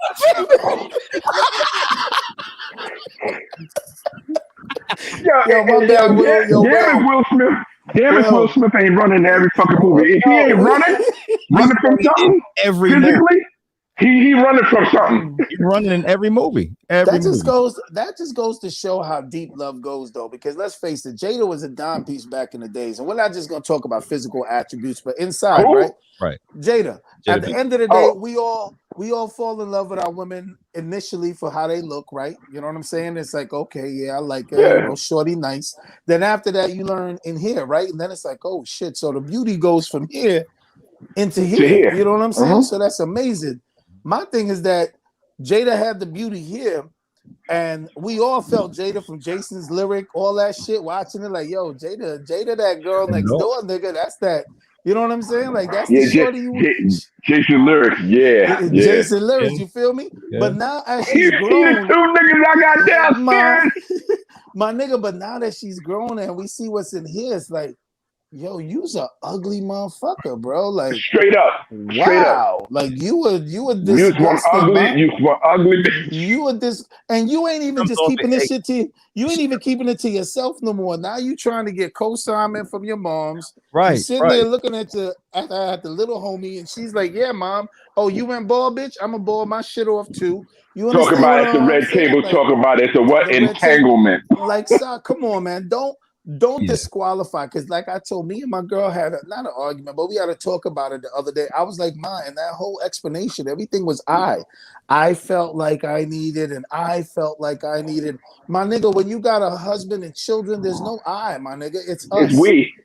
Yo, my bad, Will. Will. Will Smith. Damn it, Will Smith ain't running every fucking movie. If he ain't running from something every movie. physically, he running from something. He's running in every movie. That just goes to show how deep love goes, though. Because let's face it, Jada was a dime piece back in the days, and we're not just gonna talk about physical attributes, but inside, right? Jada. At the end of the day, we all fall in love with our women initially for how they look, right? You know what I'm saying? It's like, okay, yeah, I like her, you know, shorty nice. Then after that, you learn in here, right? And then it's like, oh shit. So the beauty goes from here into here. You know what I'm saying? So that's amazing. My thing is that Jada had the beauty here, and we all felt Jada from Jason's Lyric, all that shit, watching it like, yo, Jada, that girl next door, nigga, that's that. You know what I'm saying? Like, that's the shorty Jason Lyrics, Jason Lyrics, you feel me? Yeah. But now as she's grown, the two niggas I got downstairs. My nigga, but now that she's grown and we see what's in here, it's like, yo, you's a ugly motherfucker, bro. Like straight up. Like you were ugly. You were this, and you ain't even just keeping this shit to you ain't even keeping it to yourself no more. Now you trying to get co-signing from your moms. Right. You sitting there looking at the little homie, and she's like, yeah, mom. Oh, you went ball, bitch? I'm gonna ball my shit off too. You talk about it, the red table, like, talk about it. So what entanglement? Like, come on, man. Don't disqualify, because like I told, me and my girl had not an argument, but we had to talk about it the other day. I was like, and that whole explanation, everything was I felt like I needed, and I felt like I needed. My nigga, when you got a husband and children, there's no I, my nigga. It's us.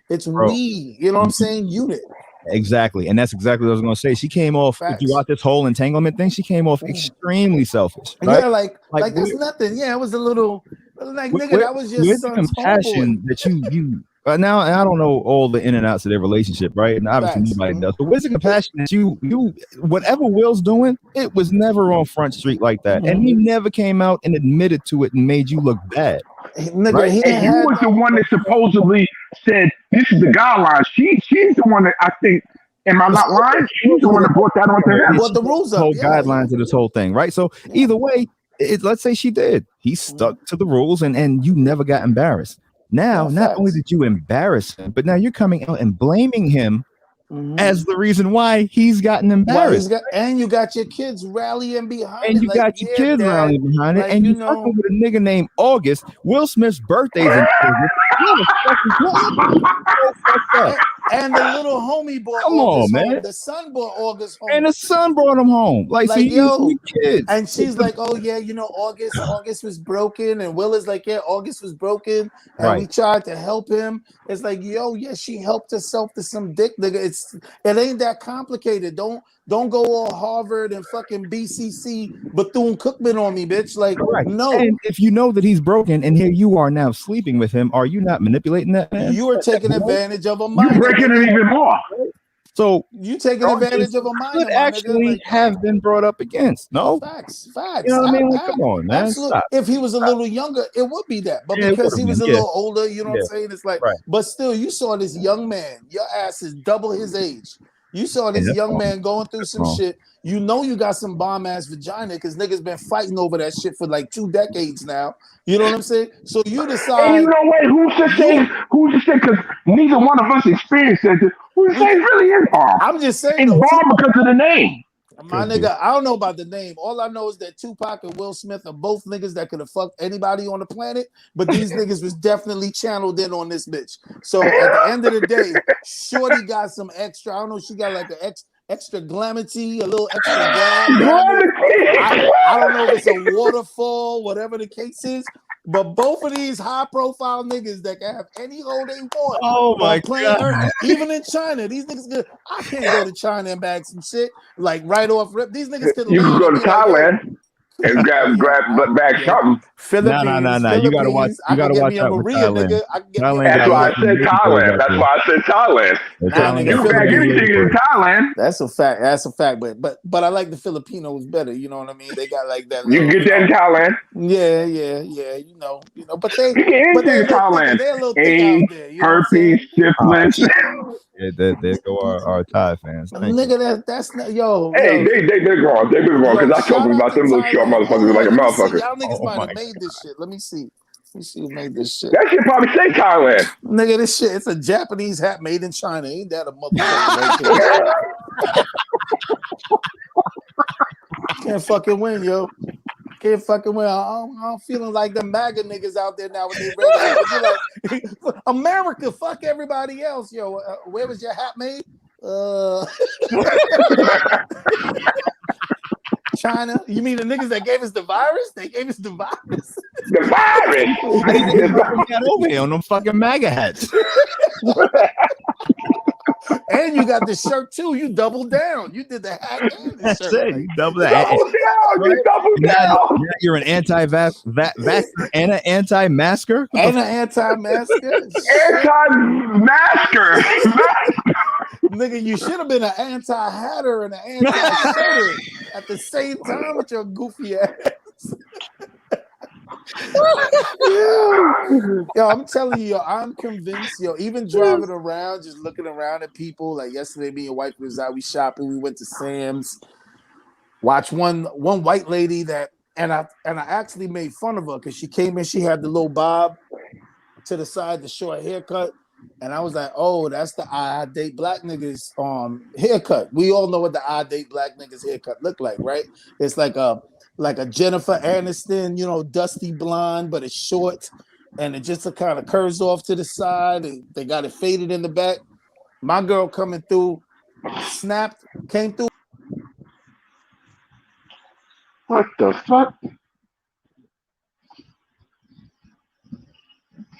It's we. You know what I'm saying? Unit. Exactly. And that's exactly what I was going to say. She came off, throughout this whole entanglement thing, she came off extremely selfish. Right? Yeah, like that's nothing. Yeah, it was a little, like, nigga, that was your son's compassion that you now, I don't know all the in and outs of their relationship, right? And obviously nobody does. But where's the compassion that you whatever Will's doing, it was never on Front Street like that. And he never came out and admitted to it and made you look bad. Nigga, right? He was the one that supposedly said this is the guidelines. She's the one that, I think, am I not lying? She's the one that brought that onto him. What the rules are, guidelines of this whole thing, right? So either way, let's say she did. He stuck to the rules, and you never got embarrassed. Now, not only did you embarrass him, but now you're coming out and blaming him as the reason why he's gotten embarrassed. And you got your kids rallying behind it. And you got your kids rallying behind it. And you're fucking with a nigga named August. Will Smith's birthday's in August. And the little homie brought man. The son brought August home. And the son brought him home. Like so you kids. And she's like, oh yeah, you know, August was broken. And Will is like, yeah, August was broken. And we tried to help him. It's like, yo, yeah, she helped herself to some dick, nigga. It ain't that complicated. Don't go all Harvard and fucking BCC Bethune-Cookman on me, bitch. Like, no. And if you know that he's broken and here you are now sleeping with him, are you not manipulating that man? You are taking advantage of a minor. You're breaking it even more. So you taking advantage of a minor. Could actually have been brought up against. No facts. You know what I mean? Come on, man. If he was a little younger, it would be that. But because he was a little older, you know what I'm saying? It's like, but still, you saw this young man. Your ass is double his age. You saw this young man going through some shit. You know you got some bomb ass vagina because niggas been fighting over that shit for like 2 decades now. You know what I'm saying? So you decide. And you know what? Who's to say? Because neither one of us experienced that. Who's to say it really is bomb? I'm just saying. It's bomb because of the name. My nigga, I don't know about the name. All I know is that Tupac and Will Smith are both niggas that could have fucked anybody on the planet, but these niggas was definitely channeled in on this bitch. So at the end of the day, Shorty got some extra. I don't know. She got like an extra glamity, a little extra glam. I don't know if it's a waterfall, whatever the case is. But both of these high-profile niggas that can have any hole they want. Oh my god! Even in China, these niggas good. I can't go to China and bag some shit like right off rip. These niggas could. You can go to Thailand and grab bag something. Philippines. No. You gotta watch. You gotta watch out with Thailand. That's why I said Thailand. You can bag anything in Thailand. That's a fact. But I like the Filipinos better. You know what I mean? They got like that. You can get that in Thailand. Yeah. You know. But they. In Thailand. They're a little thick out there. You herpes, syphilis. Yeah, there go our Thai fans. Nigga, that's not yo. Hey, they've been gone. They've been gone because I told them about them little short motherfuckers like a motherfucker. Y'all niggas might have made this shit. Let me see. Let me see who made this shit. That shit probably say Thailand. Nigga, this shit, it's a Japanese hat made in China. Ain't that a motherfucker right there? Can't fucking win, yo. Can't fucking win. I'm feeling like the MAGA niggas out there now with their red hats. Like, America, fuck everybody else, yo. Where was your hat made? China. You mean the niggas that gave us the virus? They gave us the virus. The virus. I didn't even got over here on them fucking MAGA hats. And you got the shirt too. You doubled down. You did the hat and the That's shirt. it. You double that. Double down. You double Now down. you're an anti-vaxxer and an anti-masker. And an anti-masker. Anti-masker. Nigga, you should have been an anti-hatter and an anti-shitter at the same time with your goofy ass. Yo, I'm telling you, yo, I'm convinced, yo, even driving around, just looking around at people, like yesterday, me and wife was out, we shopping, we went to Sam's, watched one white lady that, and I actually made fun of her because she came in, she had the little bob to the side, the short haircut, and I was like, oh, that's the I date black niggas haircut. We all know what the I date black niggas haircut look like, right? It's like a Jennifer Aniston, you know, dusty blonde, but it's short, and it just kind of curves off to the side, and they got it faded in the back. My girl coming through, came through. What the fuck?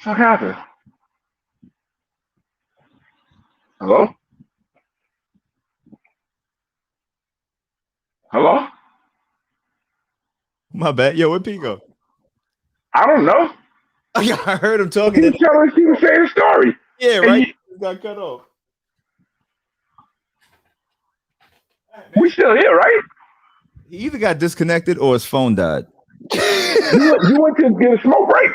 What happened? Hello? Hello? My bad. Yo, where P go? I don't know. I heard him He talking. was telling us, he was saying a story. Yeah, And right. Got cut off. we still here, right? He either got disconnected or his phone died. You went to get a smoke break?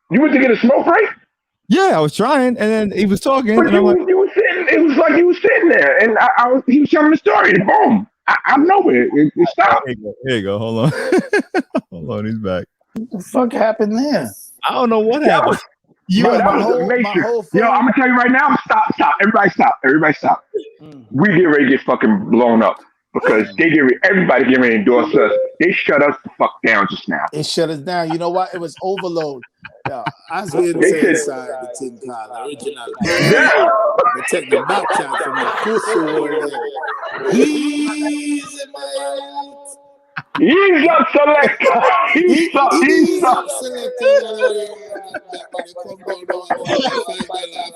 You went to get a smoke break? Yeah, I was trying, and then he was talking, But and I'm like, you were sitting, it was like you were sitting there, and he was telling the story, and boom. I'm nowhere. It stopped. here you go. Hold on. Hold on, he's back. What the fuck happened there? I don't know what happened. Yo, that was whole- the my Matrix. whole Yo, I'm gonna tell you right now. Stop. Everybody stop. We get ready to get fucking blown up because everybody get ready to endorse us. They shut us the fuck down just now. It shut us down. You know what? It was overload. Yo, I was here to They say said- inside the Tin Collar, original. Yeah. They take the back shot from the pussy over there. He's in my He's up, selector. He's up. selector.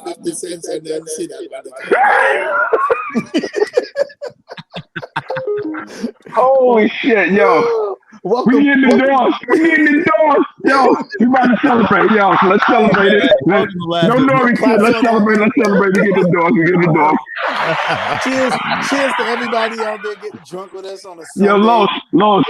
50 cents and then see that. Holy shit, yo. Welcome. We in the doors. Yo, we about to celebrate. Yo, so let's celebrate it. No Nori shit. Let's celebrate. We get the doors. Cheers to everybody out there getting drunk with us on a Sunday. Yo, Los,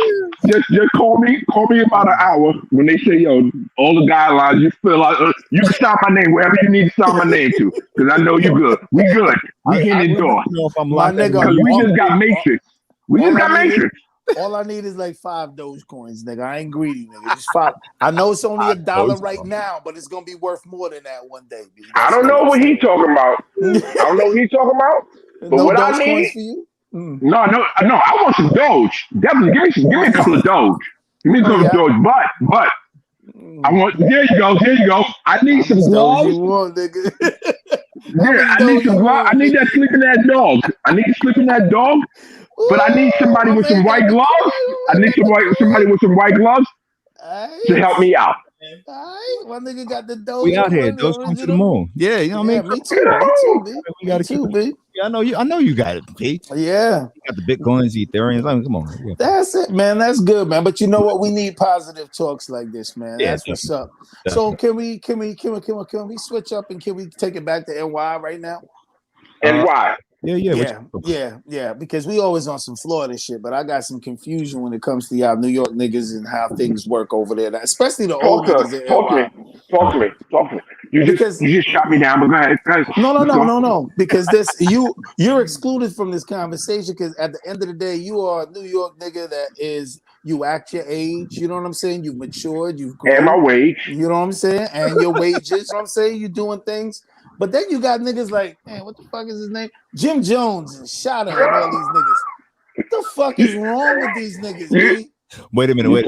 just call me about an hour when they say, yo, all the guidelines, you feel like you can stop my name wherever you need to stop my name to, because I know you good. We good. We getting indoors. My nigga, We just got Matrix. All I need is like 5 Dogecoins, nigga. I ain't greedy, nigga. Just 5. I know it's only $1 right now, but it's gonna be worth more than that one day. B. I don't know what he talking about. But No what I Dogecoins need, for you? no, I want some Doge. Definitely, give me a couple of Doge. Give me a couple of Doge. But I want. There you go. I need some gloves. You want, nigga. Yeah, I need some gloves. I need that sleeping ass dog. But I need somebody with some white gloves. Somebody with some white gloves to help me out. Alright, my nigga got the Doge. We out here. Those come to the moon. Yeah, you know what I mean? Me too, B. We gotta keep it. B. Yeah, I know you got it, Pete. Yeah. You got the Bitcoins, the Ethereums. I mean, come on. Yeah. That's it, man. That's good, man. But you know what? We need positive talks like this, man. Yeah, That's what's up. So can we switch up and can we take it back to NY right now? And why? Yeah. Because we always on some Florida shit, but I got some confusion when it comes to y'all New York niggas and how things work over there, especially the old niggas in NY. Talk to me. You just shot me down, but go ahead. No. Because you're excluded from this conversation because at the end of the day, you are a New York nigga that is You act your age. You know what I'm saying? You've matured. You've grown. And my wage. You know what I'm saying? And your wages. You know what I'm saying? You're doing things. But then you got niggas like, man, what the fuck is his name? Jim Jones and Shotta and all these niggas. What the fuck is wrong with these niggas, B? Wait a minute.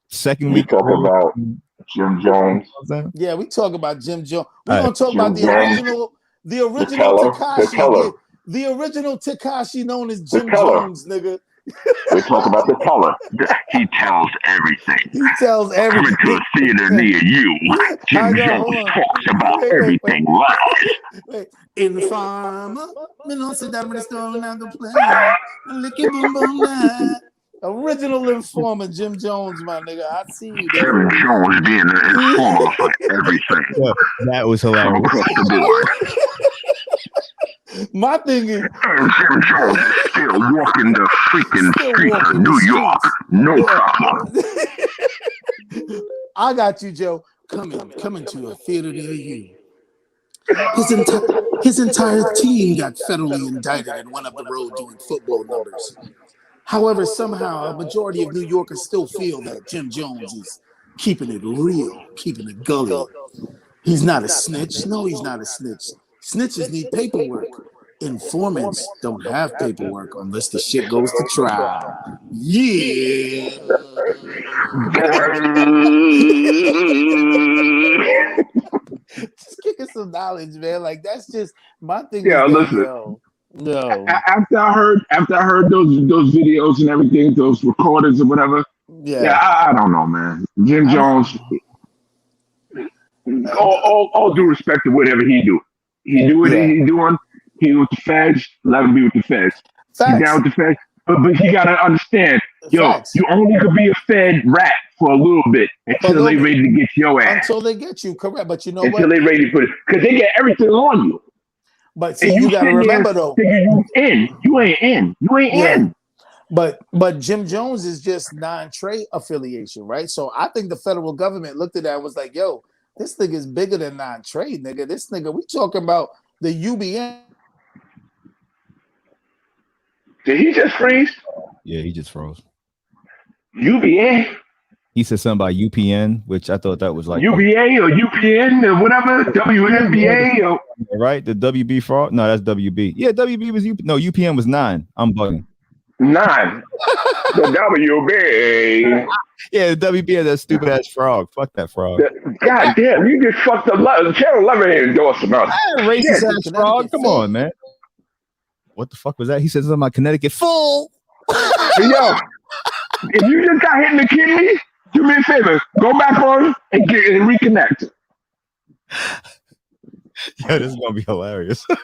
Second week. Talking about Jim Jones. Yeah, we talk about Jim Jones. We're All gonna talk about the original Tekashi. The original Tekashi known as Jim Jones, nigga. We talk about the teller. He tells everything. He tells everything. Coming to a theater near you. Jim Jones talks about everything live. Informer, me no sit down with the stone and the play. Licky boom boom night. Original Informer, Jim Jones, my nigga. I see you there. Jim Jones being an informer for everything. Yeah, that was hilarious. Across the board. My thing is, Jim Jones is still walking the freaking streets of New York. No problem. I got you, Joe. Coming to a theater near you. His entire team got federally indicted and went up the road doing football numbers. However, somehow a majority of New Yorkers still feel that Jim Jones is keeping it real, keeping it gully. He's not a snitch. No, he's not a snitch. Snitches need paperwork. Informants don't have paperwork unless the shit goes to trial. Yeah. Just kicking some knowledge, man. Like that's just my thing. Yeah, listen. No. After I heard those videos and everything, those recordings or whatever. Yeah, I don't know, man. Jim Jones. All due respect to whatever he do. He do what he doing. He with the feds. Let him be with the feds. He down with the feds. But he gotta understand, yo, you only could be a Fed rat for a little bit until they ready to get your ass. Until they get you, correct. But you know until they ready to put it, because they get everything on you. But see, you gotta remember though, you ain't in. But Jim Jones is just non-trade affiliation, right? So I think the federal government looked at that and was like, yo, this nigga is bigger than non-trade, nigga. This nigga, we talking about the UBN. Did he just freeze? Yeah, he just froze. UBN? He said something about UPN, which I thought that was like UBA or UPN or whatever, WNBA or right? The WB fraud? No, that's WB. Yeah, WB was UPN was 9. I'm bugging. 9. The WB. Yeah, the WB is that stupid ass frog. Fuck that frog. God damn, you just fucked up. Channel 11 endorsing us. Racist ass frog. Come on, man. What the fuck was that? He said something about Connecticut full. Yo, if you just got hit in the kidney, do me a favor. Go back on and reconnect. Yeah, this is gonna be hilarious. He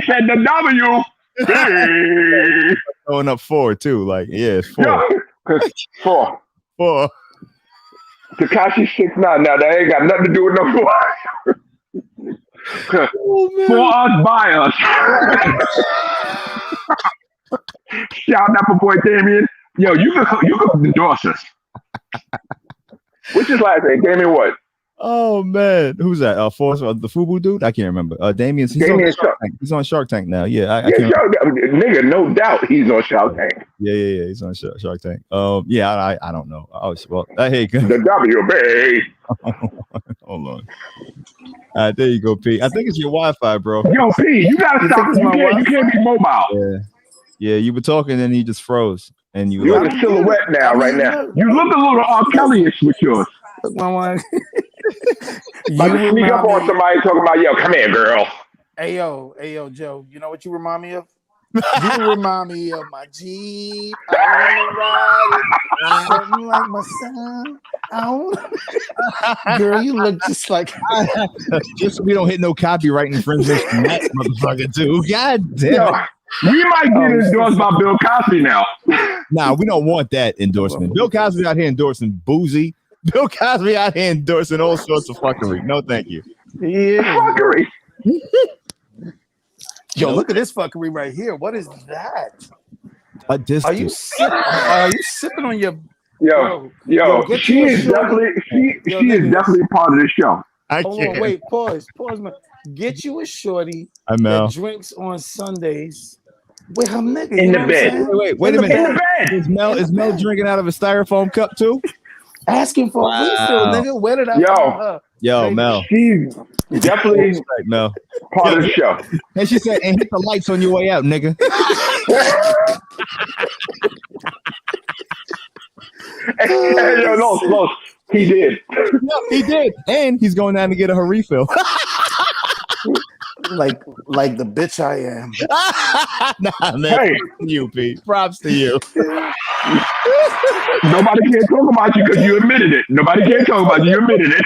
said the W. Hey. Going up 4 too. Like, yeah, it's 4. Yeah, 4. 4. Tekashi 6'9". Now that ain't got nothing to do with no 4. For us, by us. Shout out my boy Damien. Yo, you can endorse us. What's his last name? Damien what? Oh man, who's that? Force the Fubu dude? I can't remember. Damien. He's on Shark Tank now. Yeah, I can't. Nigga, no doubt he's on Shark Tank. Yeah. He's on Shark Tank. Yeah, I don't know. Oh well, hey, the WB. Hold on. There you go, P. I think it's your Wi-Fi, bro. Yo, P, you gotta stop. You can't be mobile. Yeah. You were talking, and he just froze, and you. You're in a silhouette now, right now. You look a little R. Kelly-ish with yours. Like you sneak up on somebody talking about, yo, come here, girl. Hey, yo, Joe. You know what you remind me of? You remind me of my Jeep. I want to ride it. Something like my son. Girl, you look just like. Just so we don't hit no copyright infringement from that motherfucker too. God damn. Yo, we might get endorsed by Bill Cosby now. Nah, we don't want that endorsement. Bill Cosby out here endorsing boozy. Bill Cosby out here endorsing all sorts of fuckery. No, thank you. Yeah. Fuckery. Yo, look at this fuckery right here. What is that? Are you sipping on your? Yo, she is definitely part of the show. Hold on, wait, pause, man. Get you a shorty that drinks on Sundays with her nigga. In you the know bed. what I'm saying? Wait a In the minute. bed. Is Mel drinking out of a styrofoam cup too? Asking for a refill, nigga. Where did I Yo. find her? Yo, Baby, Mel. She's definitely Right, Mel. part of the show. And she said, and hit the lights on your way out, nigga. Hey, yo, no, he did. No, he did. And he's going down to get her refill. like the bitch I am. Nah, man. Hey. Props to you, Pete. Props to you. Nobody can talk about you because you admitted it. Nobody can talk about you. You admitted it.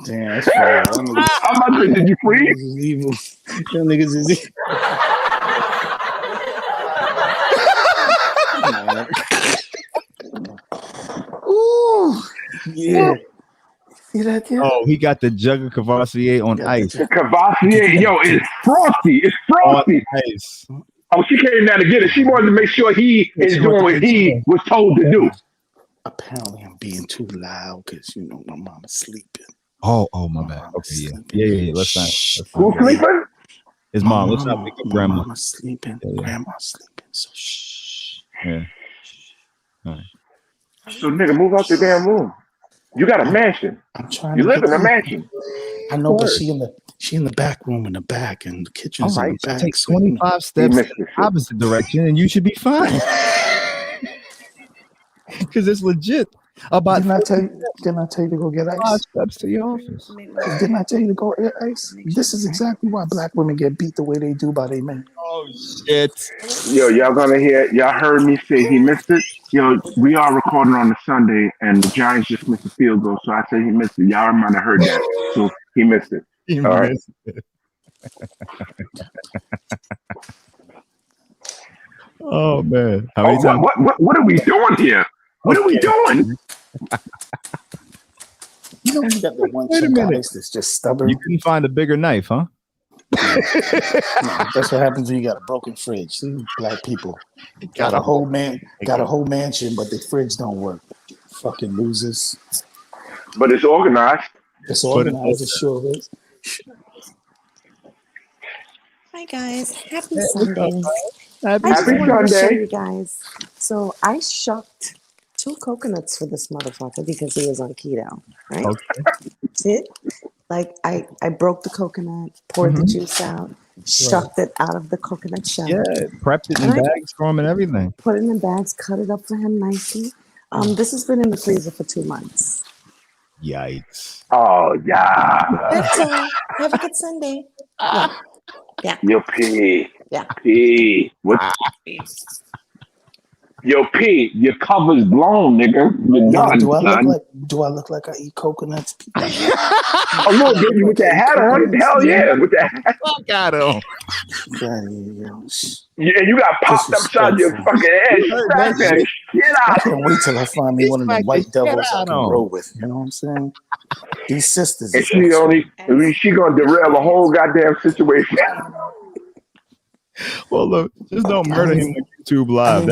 Damn, that's fair. I'm about to say, did you freeze? Niggas is evil. Them niggas is evil. Ooh, yeah. See that? Yeah. Oh, he got the jug of Cavassier on ice. Cavassier, yo, it's frosty. It's frosty. On ice. Oh, she came down to get it. She wanted to make sure he is doing what he was told to do. Apparently, I'm being too loud because you know my mama's sleeping. Oh, my bad. Okay, yeah. Let's not. Who's sleeping? His mom. Let's not wake up grandma. Mama's sleeping. Yeah. Grandma's sleeping. So shh. Yeah. All right. So, nigga, move out the damn room. You got a mansion. I'm trying. You to live get in a mansion. I know, but she in the back room in the back, and the kitchen's All in right. the back. Take so, 25 steps in the opposite direction, and you should be fine. Because it's legit. About Didn't I tell you to go get 5 ice? steps to your office. Didn't I tell you to go get ice? This is exactly why black women get beat the way they do by their men. Oh shit! Yo, y'all heard me say he missed it. Yo, we are recording on a Sunday, and the Giants just missed a field goal, so I said he missed it. Y'all might have heard that, so he missed it. You All right. missed it. Oh man! How many times? What are we doing here? What are we doing? You know, you got the one Wait a chunk of minute. ice that's just stubborn. You couldn't find a bigger knife, huh? No, that's what happens when you got a broken fridge. See, black people got a whole mansion, but the fridge don't work. Fucking losers. But it's organized. It's organized, it sure is. Hi guys, happy Sunday. Happy I just Sunday. wanted to show you guys. So I shucked 2 coconuts for this motherfucker because he was on keto, right? Okay. That's it. Like I broke the coconut, poured the juice out, shucked it out of the coconut shell, Yeah, prepped it in Right. bags for him and everything. put it in bags, cut it up for him nicely. This has been in the freezer for 2 months. Yikes! Oh yeah. That's all. Have a good Sunday. Yeah. Yo, P. Yeah. P. What? Yo, P. Your cover's blown, nigga. You're done, son. Do I look like I eat coconuts? A little bit with that hat on. Hell yeah, with that hat. Fuck out of him. And you got popped upside your fucking head. Smack that shit I out. can't wait till I find me one of them Smack white the shit devils I out can of 'em. roll with. You know what I'm saying? These sisters. And is she gonna derail the whole goddamn situation. Well, look, just don't murder him on YouTube Live.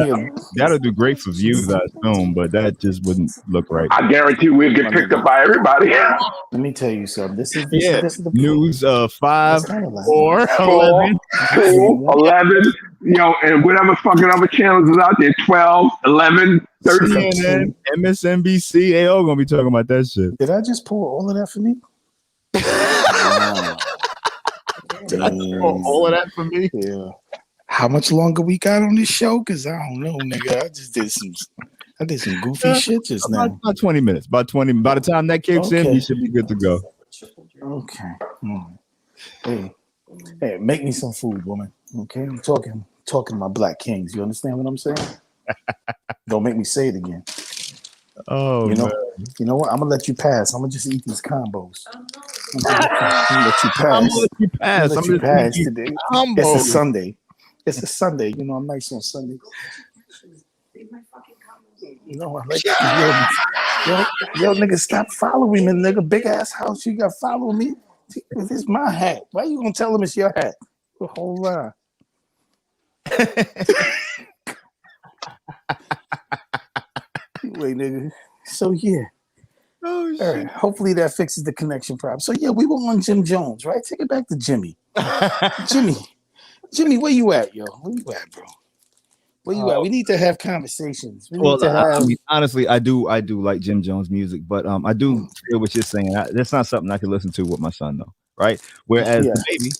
That'll do great for views, I assume, but that just wouldn't look right. I guarantee we'll get picked up by everybody. Let me tell you something. This is the News 5, It's kinda like- 4, 4, 11. 2, 11, and whatever fucking other channels is out there, 12, 11, 13. CNN, MSNBC, they all gonna be talking about that shit. Did I just pour all of that for me? All of that for me. Yeah. How much longer we got on this show? Cause I don't know, nigga. I did some goofy shit just now. About 20 minutes. About 20. By the time that kicks in, Okay. we should be good to go. Okay. Hey, make me some food, woman. Okay, I'm talking to my black kings. You understand what I'm saying? Don't make me say it again. Oh, You know, man. you know what? I'm gonna let you pass. I'm gonna just eat these combos. I'm gonna let you I'm pass. gonna let you pass. I'm I'm gonna let you pass just today. humble. It's a Sunday. It's a Sunday. You know, I'm nice on Sunday. You know, I like yo, nigga, stop following me, nigga. Big ass house, you got follow me. This is my hat. Why you gonna tell him it's your hat? The whole line. Anyway, nigga. So yeah. Oh, All right. Hopefully that fixes the connection problem. So yeah, we were on Jim Jones, right? Take it back to Jimmy. Jimmy, where you at, yo? Where you at, bro? Where you at? We need to have conversations. We need Well, to I have. mean, honestly, I do like Jim Jones music, but I do feel what you're saying. That's not something I can listen to with my son, though, right? Whereas Yeah. the baby,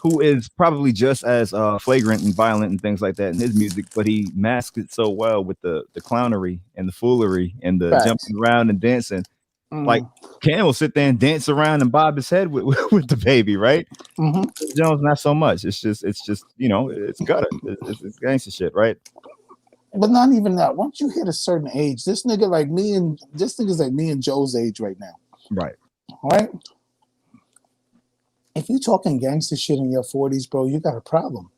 who is probably just as flagrant and violent and things like that in his music, but he masks it so well with the clownery and the foolery and the Facts. jumping around and dancing. Mhm. Like Cam will sit there and dance around and bob his head with the baby, right? Mhm. Jones, not so much. It's just it's gutter. It's gangster shit, right? But not even that. Once you hit a certain age, this nigga's like me and Joe's age right now. Right. Right? If you talking gangster shit in your 40s, bro, you got a problem.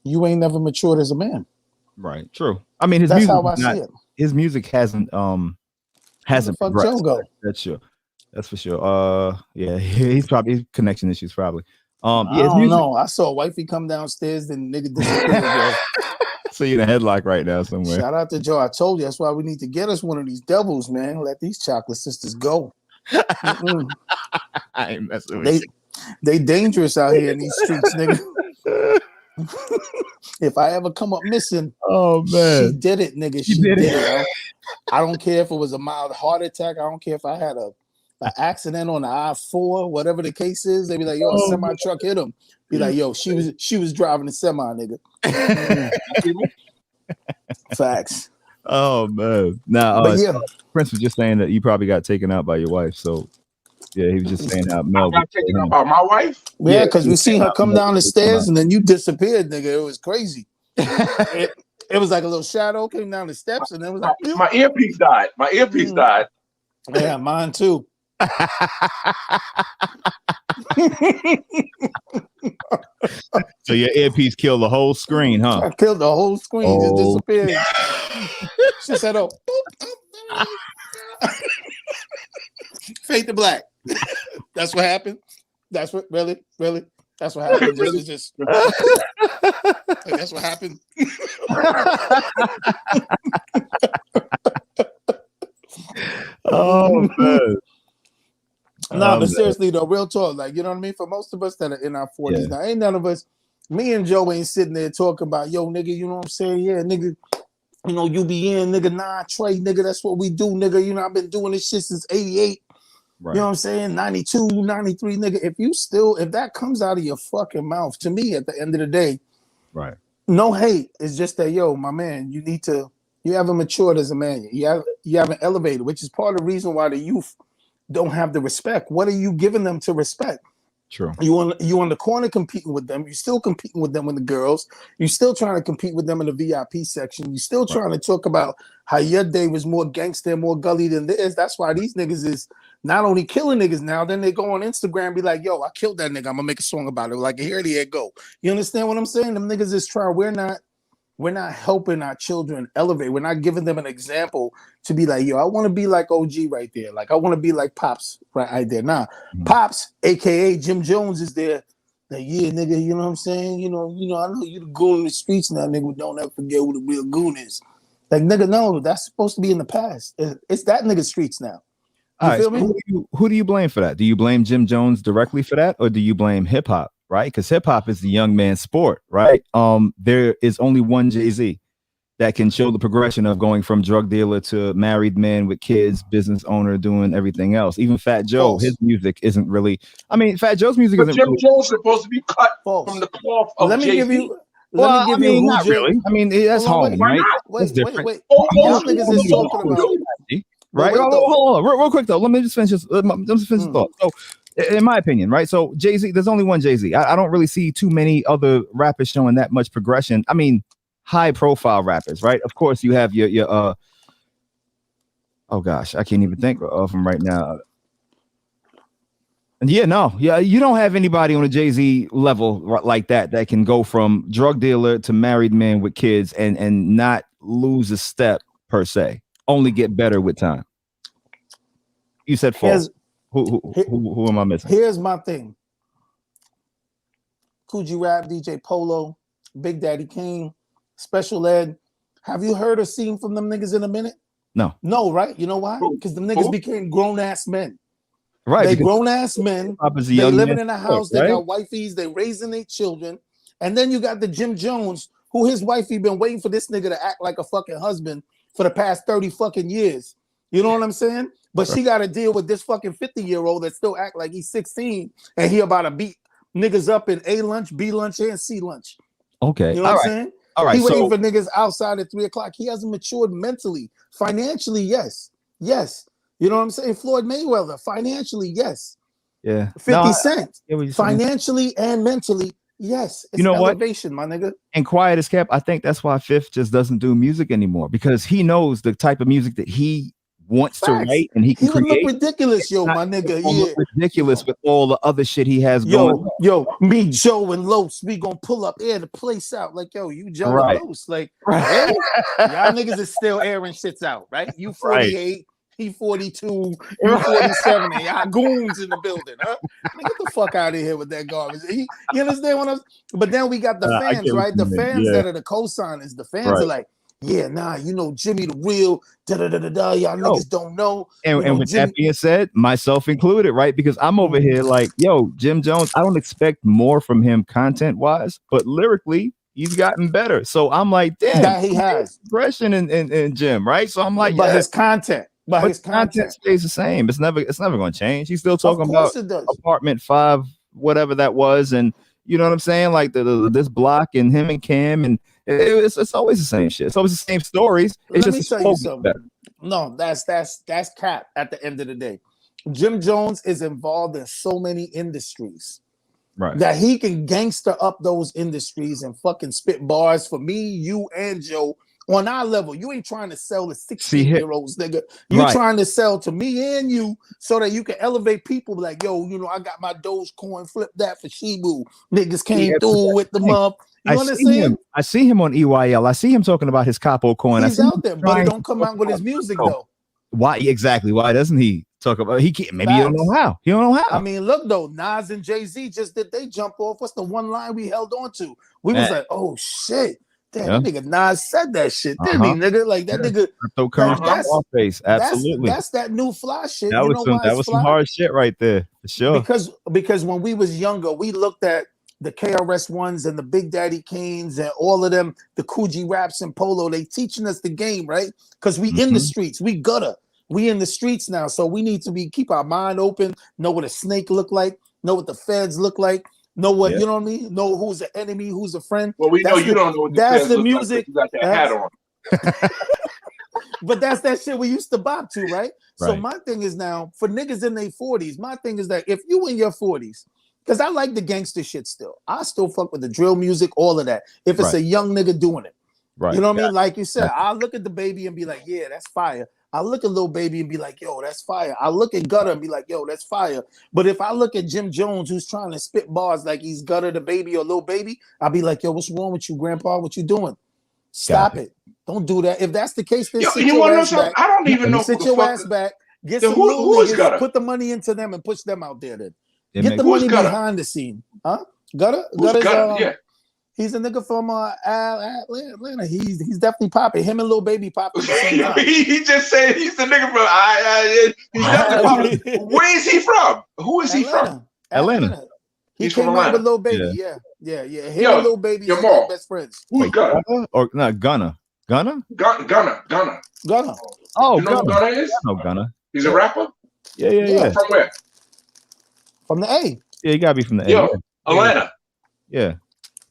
You ain't never matured as a man. Right. True. I mean, That's how I see it. His music hasn't Where the fuck progressed. Joe go? That's sure. That's for sure. Yeah, he's probably connection issues probably. I Yeah, his don't music. know. I saw wifey come downstairs, then nigga disappeared, bro. So you're in a headlock right now somewhere. Shout out to Joe. I told you that's why we need to get us one of these devils, man. Let these chocolate sisters go. Mm-mm. I ain't messing with They dangerous out here in these streets, nigga. If I ever come up missing, Oh she man. did it, nigga. She did did it. it. Yo. I don't care if it was a mild heart attack. I don't care if I had an accident on the I-4, whatever the case is. They be like, yo, a semi truck hit him. Be like, yo, she was driving a semi, nigga. Facts. Oh man. Now But yeah, Prince was just saying that you probably got taken out by your wife. So yeah, he was just saying how I Mel got taken out by my wife. yeah, because we you seen came her out, come Mel. down the You came stairs out. and then you disappeared, nigga. It was crazy. It was like a little shadow came down the steps and then it was like, My earpiece died. My earpiece died. yeah, mine too. So your earpiece killed the whole screen, huh? I killed the whole screen, Oh. just disappeared. She said, "Oh, fade to black." That's what happened. That's what really. That's what happened. That's what happened. Oh man. Nah, but seriously though, real talk, like you know what I mean. For most of us that are in our 40s, Yeah. now ain't none of us. Me and Joe ain't sitting there talking about, yo, nigga, you know what I'm saying? Yeah, nigga, you know, you be in, nigga, nah, Trey, nigga, that's what we do, nigga. You know, I've been doing this shit since 88. Right. You know what I'm saying? 92, 93, nigga. If that comes out of your fucking mouth, to me, at the end of the day, Right. no hate. It's just that, yo, my man, you haven't matured as a man. You haven't elevated, which is part of the reason why the youth don't have the respect. What are you giving them to respect? True. You on the corner competing with them. You're still competing with them with the girls. You're still trying to compete with them in the VIP section. You're still trying to talk about how your day was more gangster and more gully than theirs. That's why these niggas is not only killing niggas now, then they go on Instagram and be like, yo, I killed that nigga. I'm gonna make a song about it. Like, here they go. You understand what I'm saying? Them niggas is trying. We're not helping our children elevate. We're not giving them an example to be like, yo, I want to be like OG right there. Like, I want to be like Pops right there. Nah, Pops, aka Jim Jones, is there. Like, yeah, nigga, you know what I'm saying? You know, I know you the goon in the streets now, nigga. Don't ever forget who the real goon is. Like, nigga, no, that's supposed to be in the past. It's that nigga streets now. You All right, feel so me? who do you blame for that? Do you blame Jim Jones directly for that, or do you blame hip hop? Right, because hip hop is the young man's sport, right? There is only one Jay-Z that can show the progression of going from drug dealer to married man with kids, business owner, doing everything else. Even Fat Joe, False. his music isn't really. I mean, Fat Joe's music But isn't. Jim Really, Jones supposed to be cut False. from the cloth of Let me Jay-Z. give you. well, Let me give you who not Jim. really. I mean, that's Hold on, home, Why right? not? That's Wait. different. Y'all niggas is talking about. Right? wait, though. Hold on. Real quick though. Let me just finish this. The thought. So, in my opinion, right? So Jay-Z, there's only one Jay-Z. I don't really see too many other rappers showing that much progression. I mean, high-profile rappers, right? Of course, you have your oh gosh, I can't even think of them right now. And you don't have anybody on a Jay-Z level like that can go from drug dealer to married man with kids and not lose a step per se. Only get better with time. You said false. Who am I missing? Here's my thing. Coogee Rap, DJ Polo, Big Daddy Kane, Special Ed. Have you heard or seen from them niggas in a minute? No, right? You know why? Because them niggas became grown-ass men. Right. They grown-ass men. They living in a house. They got wifeys. They raising their children. And then you got the Jim Jones, who his wife, he been waiting for this nigga to act like a fucking husband for the past 30 fucking years. You know what I'm saying? But she got to deal with this fucking 50-year-old that still act like he's 16 and he about to beat niggas up in A lunch, B lunch, and C lunch. Okay. You know what I'm saying? All right. He waiting for niggas outside at 3 o'clock. He hasn't matured mentally. Financially, yes. Yes. You know what I'm saying? Floyd Mayweather, financially, yes. Yeah. 50 Cent, financially and mentally, yes. It's you know elevation, my nigga. And quiet as kept, I think that's why Fifth just doesn't do music anymore, because he knows the type of music that he wants to write and he can would create. Look ridiculous, yo, my nigga. Yeah, ridiculous with all the other shit he has going. Yo, me, Joe, and Los, we gonna pull up, air the place out. Like, yo, you Joe and Los, like, hey, y'all niggas is still airing shits out, right? You 48, he 42, you 47, and y'all goons in the building, huh? Get the fuck out of here with that garbage. You understand what I'm? But then we got the fans, right? The fans that are the co-signers. The fans are like, yeah, nah, you know, Jimmy the real, y'all niggas don't know. And with that being said, myself included, right? Because I'm over here like, yo, Jim Jones, I don't expect more from him content-wise, but lyrically, he's gotten better. So I'm like, damn, that he has progression in Jim, right? So I'm like, but his content. But his content stays the same. It's never going to change. He's still talking about Apartment 5, whatever that was, and you know what I'm saying? Like this block and him and Cam, and it's always the same shit. It's always the same stories. It's Let me tell you something. Better. No, that's cap. At the end of the day, Jim Jones is involved in so many industries, right? That he can gangster up those industries and fucking spit bars for me, you, and Joe. On our level, you ain't trying to sell to 16-year-olds, nigga. You're trying to sell to me and you so that you can elevate people like, yo, you know, I got my Dogecoin, flip that for Shibu. Niggas came through with the up. You understand? I see him on EYL. I see him talking about his Capo coin. He's out there, but he don't come out with his music, though. Why exactly? Why doesn't he talk about? He can't. Maybe you don't know how. You don't know how. I mean, look though, Nas and Jay-Z just did they jump off. What's the one line we held on to? We was like, oh shit. Damn, that nigga Nas said that shit, didn't he, nigga? Like that nigga. Face. Absolutely. That's that new fly shit. That was some hard shit right there, for sure. Because when we was younger, we looked at the KRS-Ones and the Big Daddy Kanes and all of them, the Coogee Raps and Polo. They teaching us the game, right? Because we in the streets, we in the streets now, so we need to keep our mind open, know what a snake look like, know what the feds look like. Know what you know what I mean? Know who's the enemy, who's a friend. Well, we know you don't know what that's the music. Like, you got that hat on. But that's that shit we used to bop to, right? So my thing is now for niggas in their 40s, my thing is that if you in your 40s, because I like the gangster shit still. I still fuck with the drill music, all of that. If it's a young nigga doing it. Right. You know what I mean? Like you said, I'll look at the baby and be like, yeah, that's fire. I look at Lil Baby and be like, yo, that's fire. I look at Gutter and be like, yo, that's fire. But if I look at Jim Jones, who's trying to spit bars like he's Gutter the Baby or Lil Baby, I'll be like, yo, what's wrong with you, Grandpa? What you doing? Stop it. Don't do that. If that's the case, then sit your ass back. I don't even know. Sit your ass back. Get some little niggas, put the money into them and push them out there then. Get the money behind the scene. Huh? Gutter? Yeah. He's a nigga from Atlanta. He's definitely popping. Him and Lil Baby popping. He just said he's the nigga from he's definitely popping. Where is he from? Who is he from? Atlanta. He came out with Lil Baby. Yeah. Him and Lil Baby are best friends. Who's Gunna? Or not Gunna? Gunna. Oh, you know who Gunna is? I know Gunna. He's a rapper? Yeah. From where? From the A. Yeah, you gotta be from the A. Atlanta.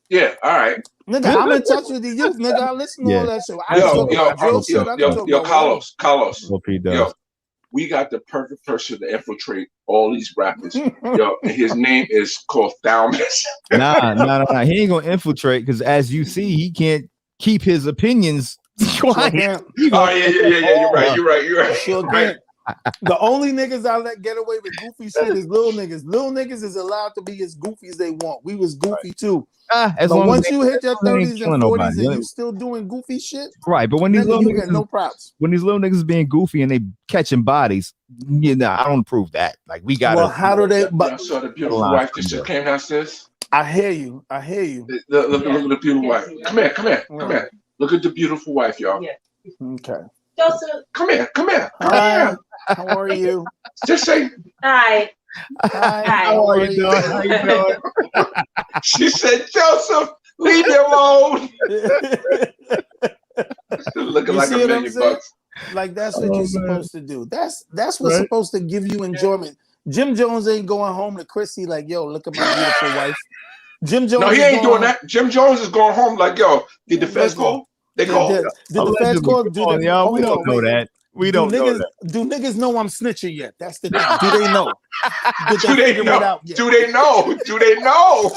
Yeah, all right. Nigga, I'm in touch with the youth, nigga. I listen to all that shit. Yo, Carlos. Yo, we got the perfect person to infiltrate all these rappers. Yo, and his name is called Thalmus. Nah. He ain't gonna infiltrate because as you see, he can't keep his opinions quiet. You're right. Sure can. The only niggas I let get away with goofy shit is little niggas. Little niggas is allowed to be as goofy as they want. We was goofy too. But once you hit your 30s and 40s and you still doing goofy shit, right? But when these little niggas get no props. When these little niggas being goofy and they catching bodies, I don't approve that. Like we got. Well, how do they? But I saw the beautiful wife that just came downstairs. I hear you. Look at the beautiful wife. Come here. Look at the beautiful wife, y'all. Yeah. Okay. Joseph, come here. Hi. How are you? Just say hi. How are you doing? She said, Joseph, leave me alone. Looking You like see $1 what I'm million saying? bucks. Like that's what Oh, you're man. supposed to do. That's what's Right. supposed to give you enjoyment. Jim Jones ain't going home to Chrissy like, yo, look at my beautiful wife. Jim Jones No, he is ain't going doing that. Jim Jones is going home like, yo, did the feds Listen, call? They called. Did the feds Allegedly. call? Come Do on, they, y'all. hold We don't on, know wait. that. We Do don't know niggas that. do niggas know I'm snitching yet? That's the thing. Do they know? Did Do they figure it know? out yet? Do they know? Do they know?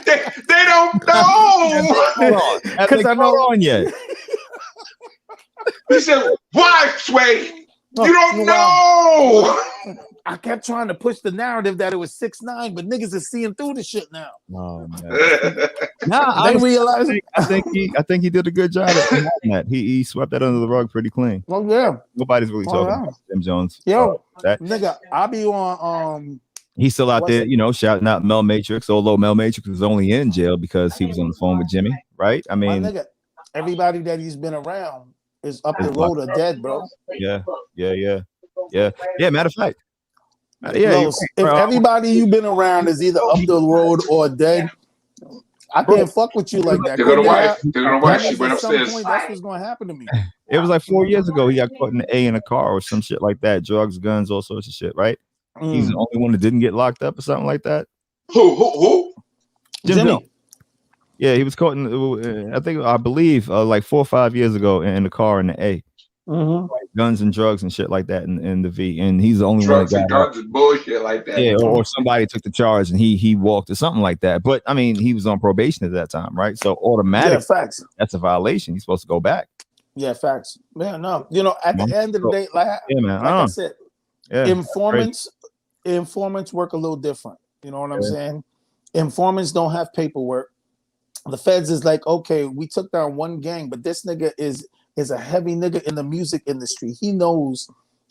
they don't know. Hold on. Have they Because I caught know. on yet? He said, why, Sway? Oh, You don't well, know. I kept trying to push the narrative that it was 6'9", but niggas are seeing through the shit now. Oh man. Nah, They honestly, realize. I think he did a good job at that. He swept that under the rug pretty clean. Oh yeah, Nobody's really Oh, talking yeah. about Jim Jones. yo, that nigga, I be on. he's still out what's there, it- you know, shouting out Mel Matrix, although Mel Matrix was only in jail because he was on the phone with Jimmy, right? I My mean, nigga, everybody that he's been around is up the Is road or dead, bro. yeah. Matter of fact, Los, you're if right. everybody you've been around is either up the road or dead, I can't fuck with you like that. They're gonna Couldn't wife. you They're gonna have- wife. that She means went at some upstairs. point that's what's gonna happen to me. It was like 4 years ago. He got caught in the A in a car or some shit like that. Drugs, guns, all sorts of shit, right? He's the only one that didn't get locked up or something like that. Who? Jim Jimmy. Jones. Yeah, he was caught in, I believe, like 4 or 5 years ago in the car in the A. Guns and drugs and shit like that in the V. And he's the only Drugs one and that got guns and bullshit like that. yeah, or somebody took the charge and he walked or something like that. But I mean, he was on probation at that time, right? So Yeah, automatic, facts. that's a violation. He's supposed to go back. Yeah, facts. Yeah, no. You know, at the end of the day, like man. I said, Yeah, informants work a little different. You know what I'm saying? Informants don't have paperwork. The feds is like, okay, we took down one gang, but this nigga is a heavy nigga in the music industry. He knows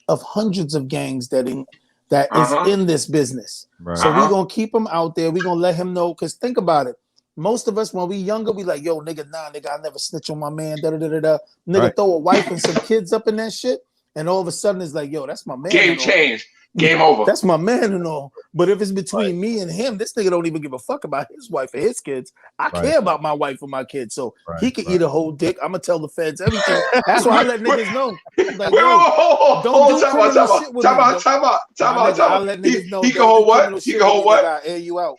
of hundreds of gangs that is in this business. Right. So we're gonna keep him out there. We're gonna let him know. Cause think about it. Most of us, when we younger, we like, yo, nigga, I never snitch on my man. Nigga, Right. throw a wife and some kids up in that shit, and all of a sudden it's like, yo, that's my man. Game change. Game over. That's my man and all. But if it's between me and him, this nigga don't even give a fuck about his wife or his kids. I care about my wife and my kids. So he can eat a whole dick. I'm gonna tell the feds everything. That's why I let niggas know. Like, yo, don't do criminal shit with me. Time out. I'll let niggas know. He can hold what? He can hold what? I'll air you out.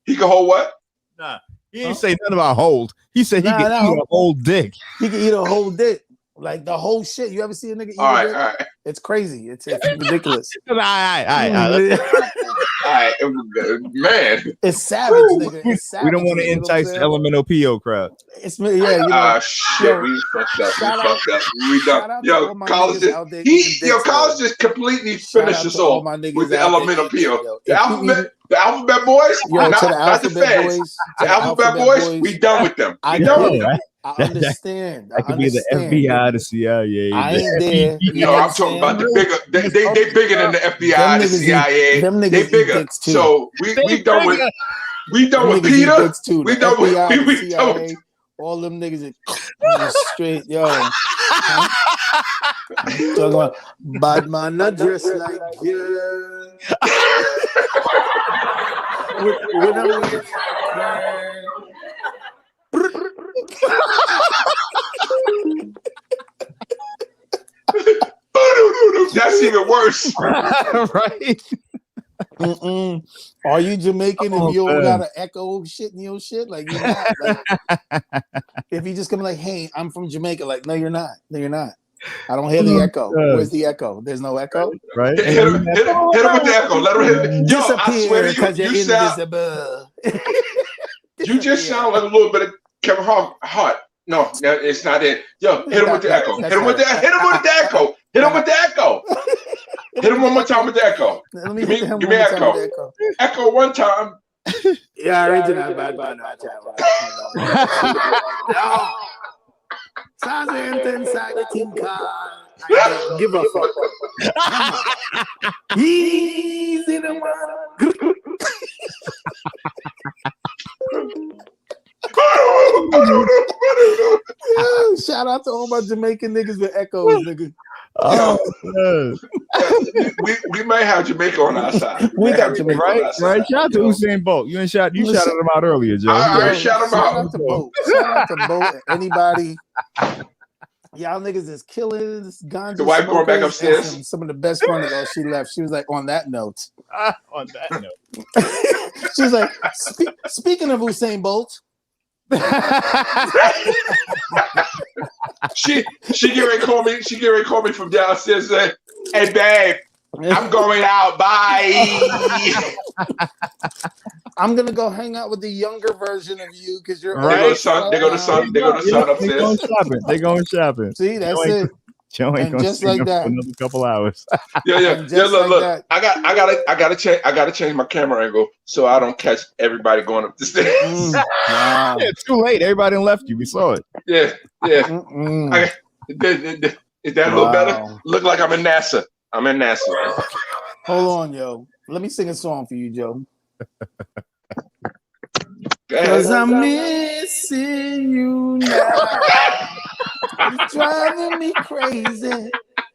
He can hold what? Nah, he didn't say nothing about hold. He said he could eat a whole dick. He can eat a whole dick. Like the whole shit. You ever see a nigga eat a dick? All right. It's crazy. It's ridiculous. All right. Man. It's savage, nigga. It's savage. We don't want to you know what I'm entice the saying? elemental PO crowd. It's you know. Shit, we fucked up. We done. Yo, college just completely finished us off with the elemental PO. The alphabet boys, not the feds. The alphabet boys, we done with them. I understand. That could be the FBI, the CIA. I ain't there. Yo, I'm talking about the bigger. They bigger than the FBI, the CIA. They bigger. So we done with. We done with Peter. We done with we done. All them niggas are straight, yo. Talking about bad man, not dressed like you. That's even worse. Right? Are you Jamaican if you don't got an echo shit in your shit? Like you're not. Like, if you just come like, hey, I'm from Jamaica, like, no, you're not. No, you're not. I don't hear the echo. Where's the echo? There's no echo. Right? Hit him with the echo. Let him hit. Yo, I swear to you, you sound. You just sound like a little bit of Kevin Hart. No, it's not it. Yo, hit him with the echo. Hit him with the echo. Hit him with the echo. Hit him one more time with the echo. Give me echo. Echo one time. Yeah, original bad. Sounds inside the tinker. Give a fuck. He's in the water. Shout out to all my Jamaican niggas with echoes, nigga. Oh, we may have Jamaica on our side. We got Jamaica, right? Shout out to Usain Bolt. You shouted him out earlier, Joe. I shout him out. Shout out to Bolt. Anybody. Y'all niggas is killing this ganja. The wife going back upstairs. Some of the best friends ago, she left. She was like, on that note. On that note. She was like, speaking of Usain Bolt. she get ready to call me. She get ready to call me from downstairs and say, "Hey babe, I'm going out. Bye." I'm gonna go hang out with the younger version of you because you're right. They go to son. They go to son. They go to son upstairs. They going shopping. See, that's it. Joe ain't gonna just like that. For another couple hours. Yeah. Look. I gotta change my camera angle so I don't catch everybody going up the stairs. Wow. Yeah, too late. Everybody left you. We saw it. Yeah. Is that a little better? Look like I'm in NASA. I'm in NASA. Hold on, yo. Let me sing a song for you, Joe. Because I'm missing you now. It's driving me crazy.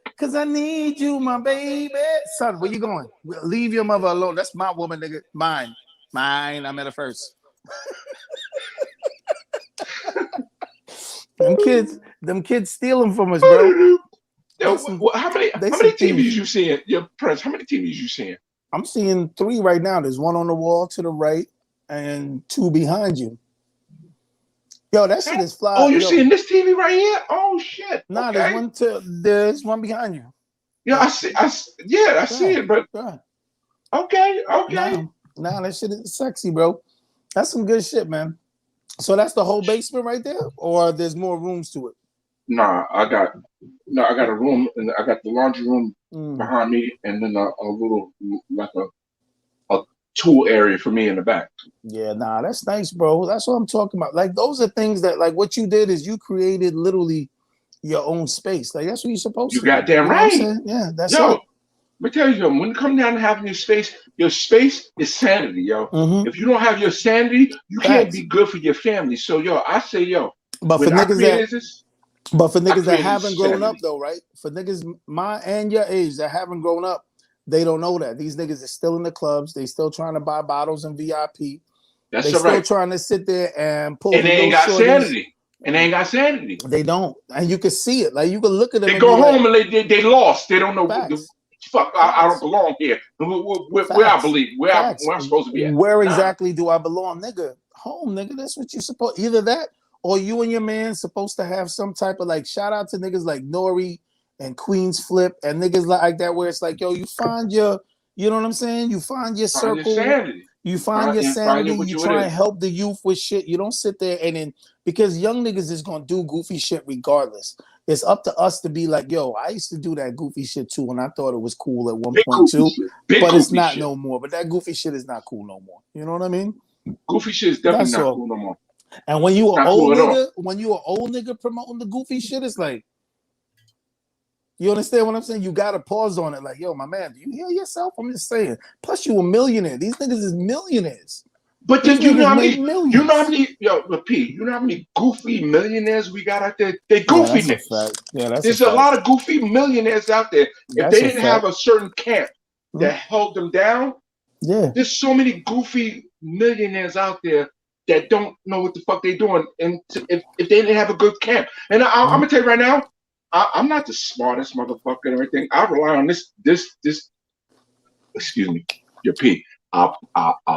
Because I need you, my baby. Son, where you going? Leave your mother alone. That's my woman, nigga. Mine. I met her first. Them kids stealing from us, bro. Yo, how many TVs you seeing? Your Prince, how many TVs you seeing? I'm seeing 3 right now. There's one on the wall to the right and 2 behind you. Yo, that shit is fly. Oh, you seeing this TV right here? Oh shit. Nah, okay. there's one behind you. Yeah, I see it, but okay. Nah, that shit is sexy, bro. That's some good shit, man. So that's the whole basement right there, or there's more rooms to it? Nah, I got a room, and I got the laundry room behind me, and then a little like a tool area for me in the back. Yeah, nah, that's nice, bro. That's what I'm talking about. Like those are things that, like, what you did is you created literally your own space. Like that's what you're supposed to do. You goddamn right. Yeah, that's yo. it. Let me tell you something. When you come down to having your space is sanity, yo. Mm-hmm. If you don't have your sanity, you can't be good for your family. So, yo, I say, yo. But for niggas that haven't grown up, though, right? For niggas my and your age that haven't grown up, they don't know that. These niggas are still in the clubs. They still trying to buy bottles and VIP. That's they still trying to sit there and pull. And they ain't got sanity. They don't. And you can see it. Like you can look at them. They go home and they lost. They don't know what the fuck. I don't belong here. Where I believe. Where I'm supposed to be at. Where exactly do I belong, nigga? Home, nigga. That's what you supposed. Either that, or you and your man supposed to have some type of like shout out to niggas like Nori and Queens Flip and niggas like that, where it's like, yo, you find your, you know what I'm saying? You find your circle. You find your sanity. You try and help the youth with shit. You don't sit there and then, because young niggas is gonna do goofy shit regardless. It's up to us to be like, yo, I used to do that goofy shit too, and I thought it was cool at one point too, but it's not no more. But that goofy shit is not cool no more. You know what I mean? Goofy shit is definitely not cool no more. And when you an old nigga, promoting the goofy shit, it's like, you understand what I'm saying? You gotta pause on it. Like, yo, my man, do you hear yourself? I'm just saying. Plus, you a millionaire. These niggas is millionaires. But then you know how many, P, you know how many goofy millionaires we got out there? They goofy niggas. There's a lot of goofy millionaires out there. If they didn't have a certain camp that held them down, there's so many goofy millionaires out there that don't know what the fuck they doing. And if they didn't have a good camp. And I'm gonna tell you right now, I'm not the smartest motherfucker and everything. I rely on this, excuse me, your P, our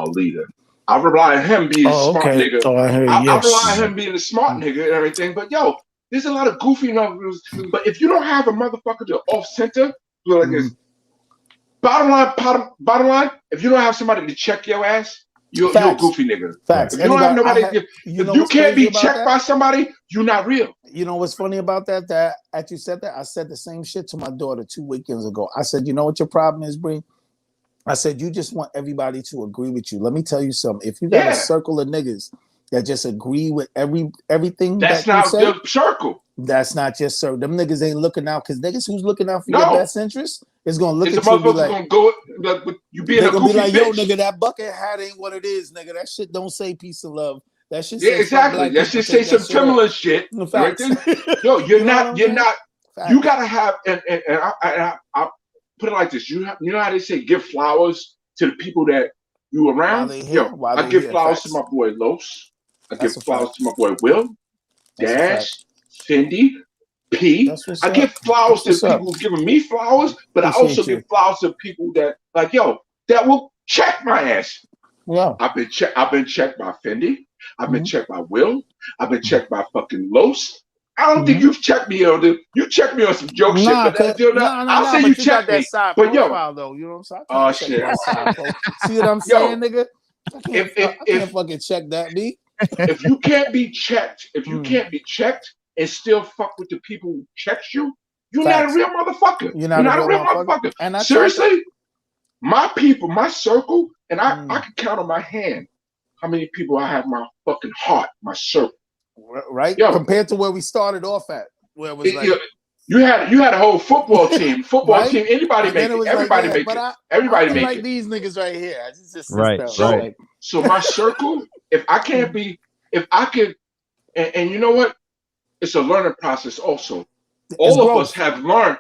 leader. I rely on him being a smart nigga. I rely on him being a smart nigga and everything. But yo, there's a lot of goofy numbers. But if you don't have a motherfucker to off center, like this. Bottom line, if you don't have somebody to check your ass, you're a goofy nigga. Facts. If you don't have nobody, if you can't be checked by somebody, you're not real. You know what's funny about that? That after you said that, I said the same shit to my daughter 2 weekends ago. I said, you know what your problem is, Bree? I said, you just want everybody to agree with you. Let me tell you something. If you got a circle of niggas that just agree with everything that's not your circle. That's not your circle. Them niggas ain't looking out, because niggas who's looking out for your best interest is gonna look at you and be like, you being a goofy like, bitch. yo, nigga, that bucket hat ain't what it is, nigga. That shit don't say peace and love. That shit exactly. That shit say some Timberland shit. Right? Yo, you're not. You gotta have, and put it like this. You know how they say give flowers to the people that you around? I give flowers to my boy Los. I give flowers to my boy Will, Dash, Fendi, P. I give flowers to people who's giving me flowers, but I also give flowers to people that like, yo, that will check my ass. Yeah. I've been checked by Fendi. I've been checked by Will. I've been checked by fucking Los. I don't think you've checked me on this. You checked me on some joke shit, but I'll say you checked me. But yo, though, you know what I'm saying? Oh shit! See what I'm saying, nigga? I can't fucking check that, B. If you can't be checked, and still fuck with the people who checks you, you're not a real motherfucker. You're not a real motherfucker. And seriously, my people, my circle, and I can count on my hand how many people I have in my fucking heart, my circle. Right? Yo, compared to where we started off at, where it was like you had a whole football team. Right? Team, anybody make it. Everybody make it. Everybody make it. Like these niggas right here. Right. So my circle, if I can, and you know what? It's a learning process also. All of us have learned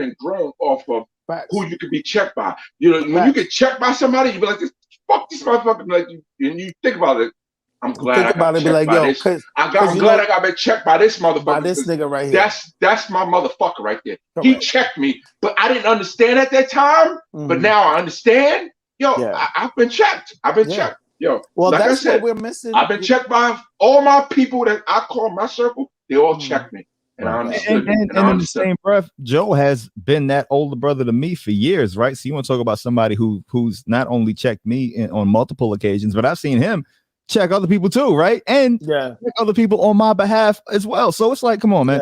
and grown off of who you can be checked by. You know, when you get checked by somebody, you be like, fuck this motherfucker. Like, and you think about it. I'm glad I got checked by this. I'm glad I got checked by this motherfucker. By this nigga right here. That's my motherfucker right there. Correct. He checked me, but I didn't understand at that time. But now I understand. Yo, I've been checked. checked. Yo, well, like that's I said, what we're missing. I've been checked by all my people that I call my circle. They all checked me. And I understood. And in the same breath, Joe has been that older brother to me for years, right? So you want to talk about somebody who's not only checked me on multiple occasions, but I've seen him check other people too, right? And check other people on my behalf as well. So it's like, come on, man.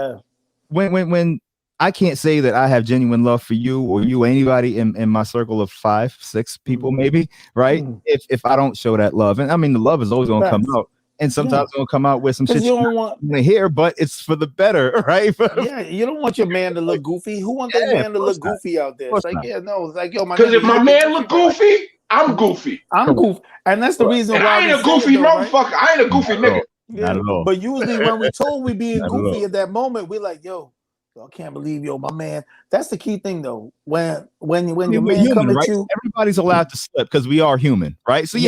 Yeah. When I can't say that I have genuine love for you or anybody in my circle of 5, 6 people, maybe, right? If I don't show that love, and I mean the love is always gonna come out. And sometimes it'll come out with some shit you don't want to hear, but it's for the better, right? You don't want your man to look goofy. Who wants their man to look goofy out there? It's like, it's like, yo, because if my man look goofy, I'm goofy. I'm goofy, and that's the reason why I ain't a goofy motherfucker. I ain't a goofy nigga. Not at all. But usually when we told we being goofy at that moment, we're like, yo, I can't believe, my man. That's the key thing, though. When your man come at you, everybody's allowed to slip because we are human, right? So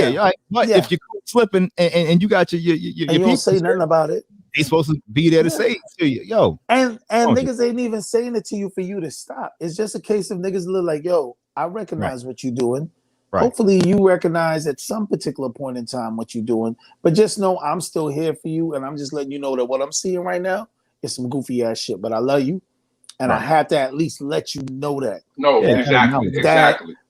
but if you're slipping and you got your you don't say nothing about it, they supposed to be there to say it to you, yo. And niggas ain't even saying it to you for you to stop. It's just a case of niggas look like, yo, I recognize what you're doing. Right. Hopefully you recognize at some particular point in time what you're doing, but just know I'm still here for you, and I'm just letting you know that what I'm seeing right now is some goofy ass shit, but I love you, and I have to at least let you know that. No, exactly.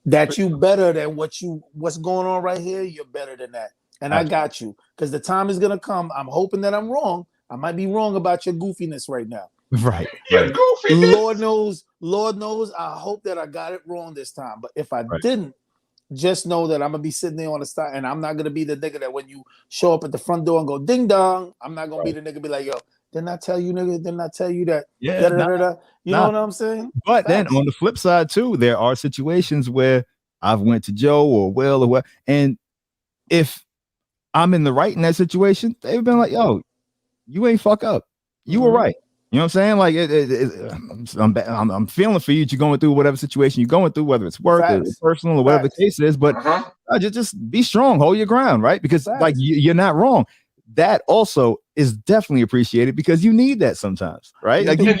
That you better than what's going on right here. You're better than that, and I got you, because the time is gonna come. I'm hoping that I'm wrong. I might be wrong about your goofiness right now. Right. Lord knows. I hope that I got it wrong this time, but if I didn't, just know that I'm gonna be sitting there on the side, and I'm not gonna be the nigga that when you show up at the front door and go ding dong, I'm not gonna be the nigga be like, yo, didn't I tell you, nigga? Didn't I tell you that? You know what I'm saying? But then on the flip side too, there are situations where I've went to Joe or Will or what, and if I'm in the right in that situation, they've been like, yo, you ain't fuck up. You were right. You know what I'm saying? Like I'm feeling for you. You're going through whatever situation you're going through, whether it's work or personal or whatever the case is. But just be strong, hold your ground, right? Because like you're not wrong. That also is definitely appreciated because you need that sometimes, right? Like men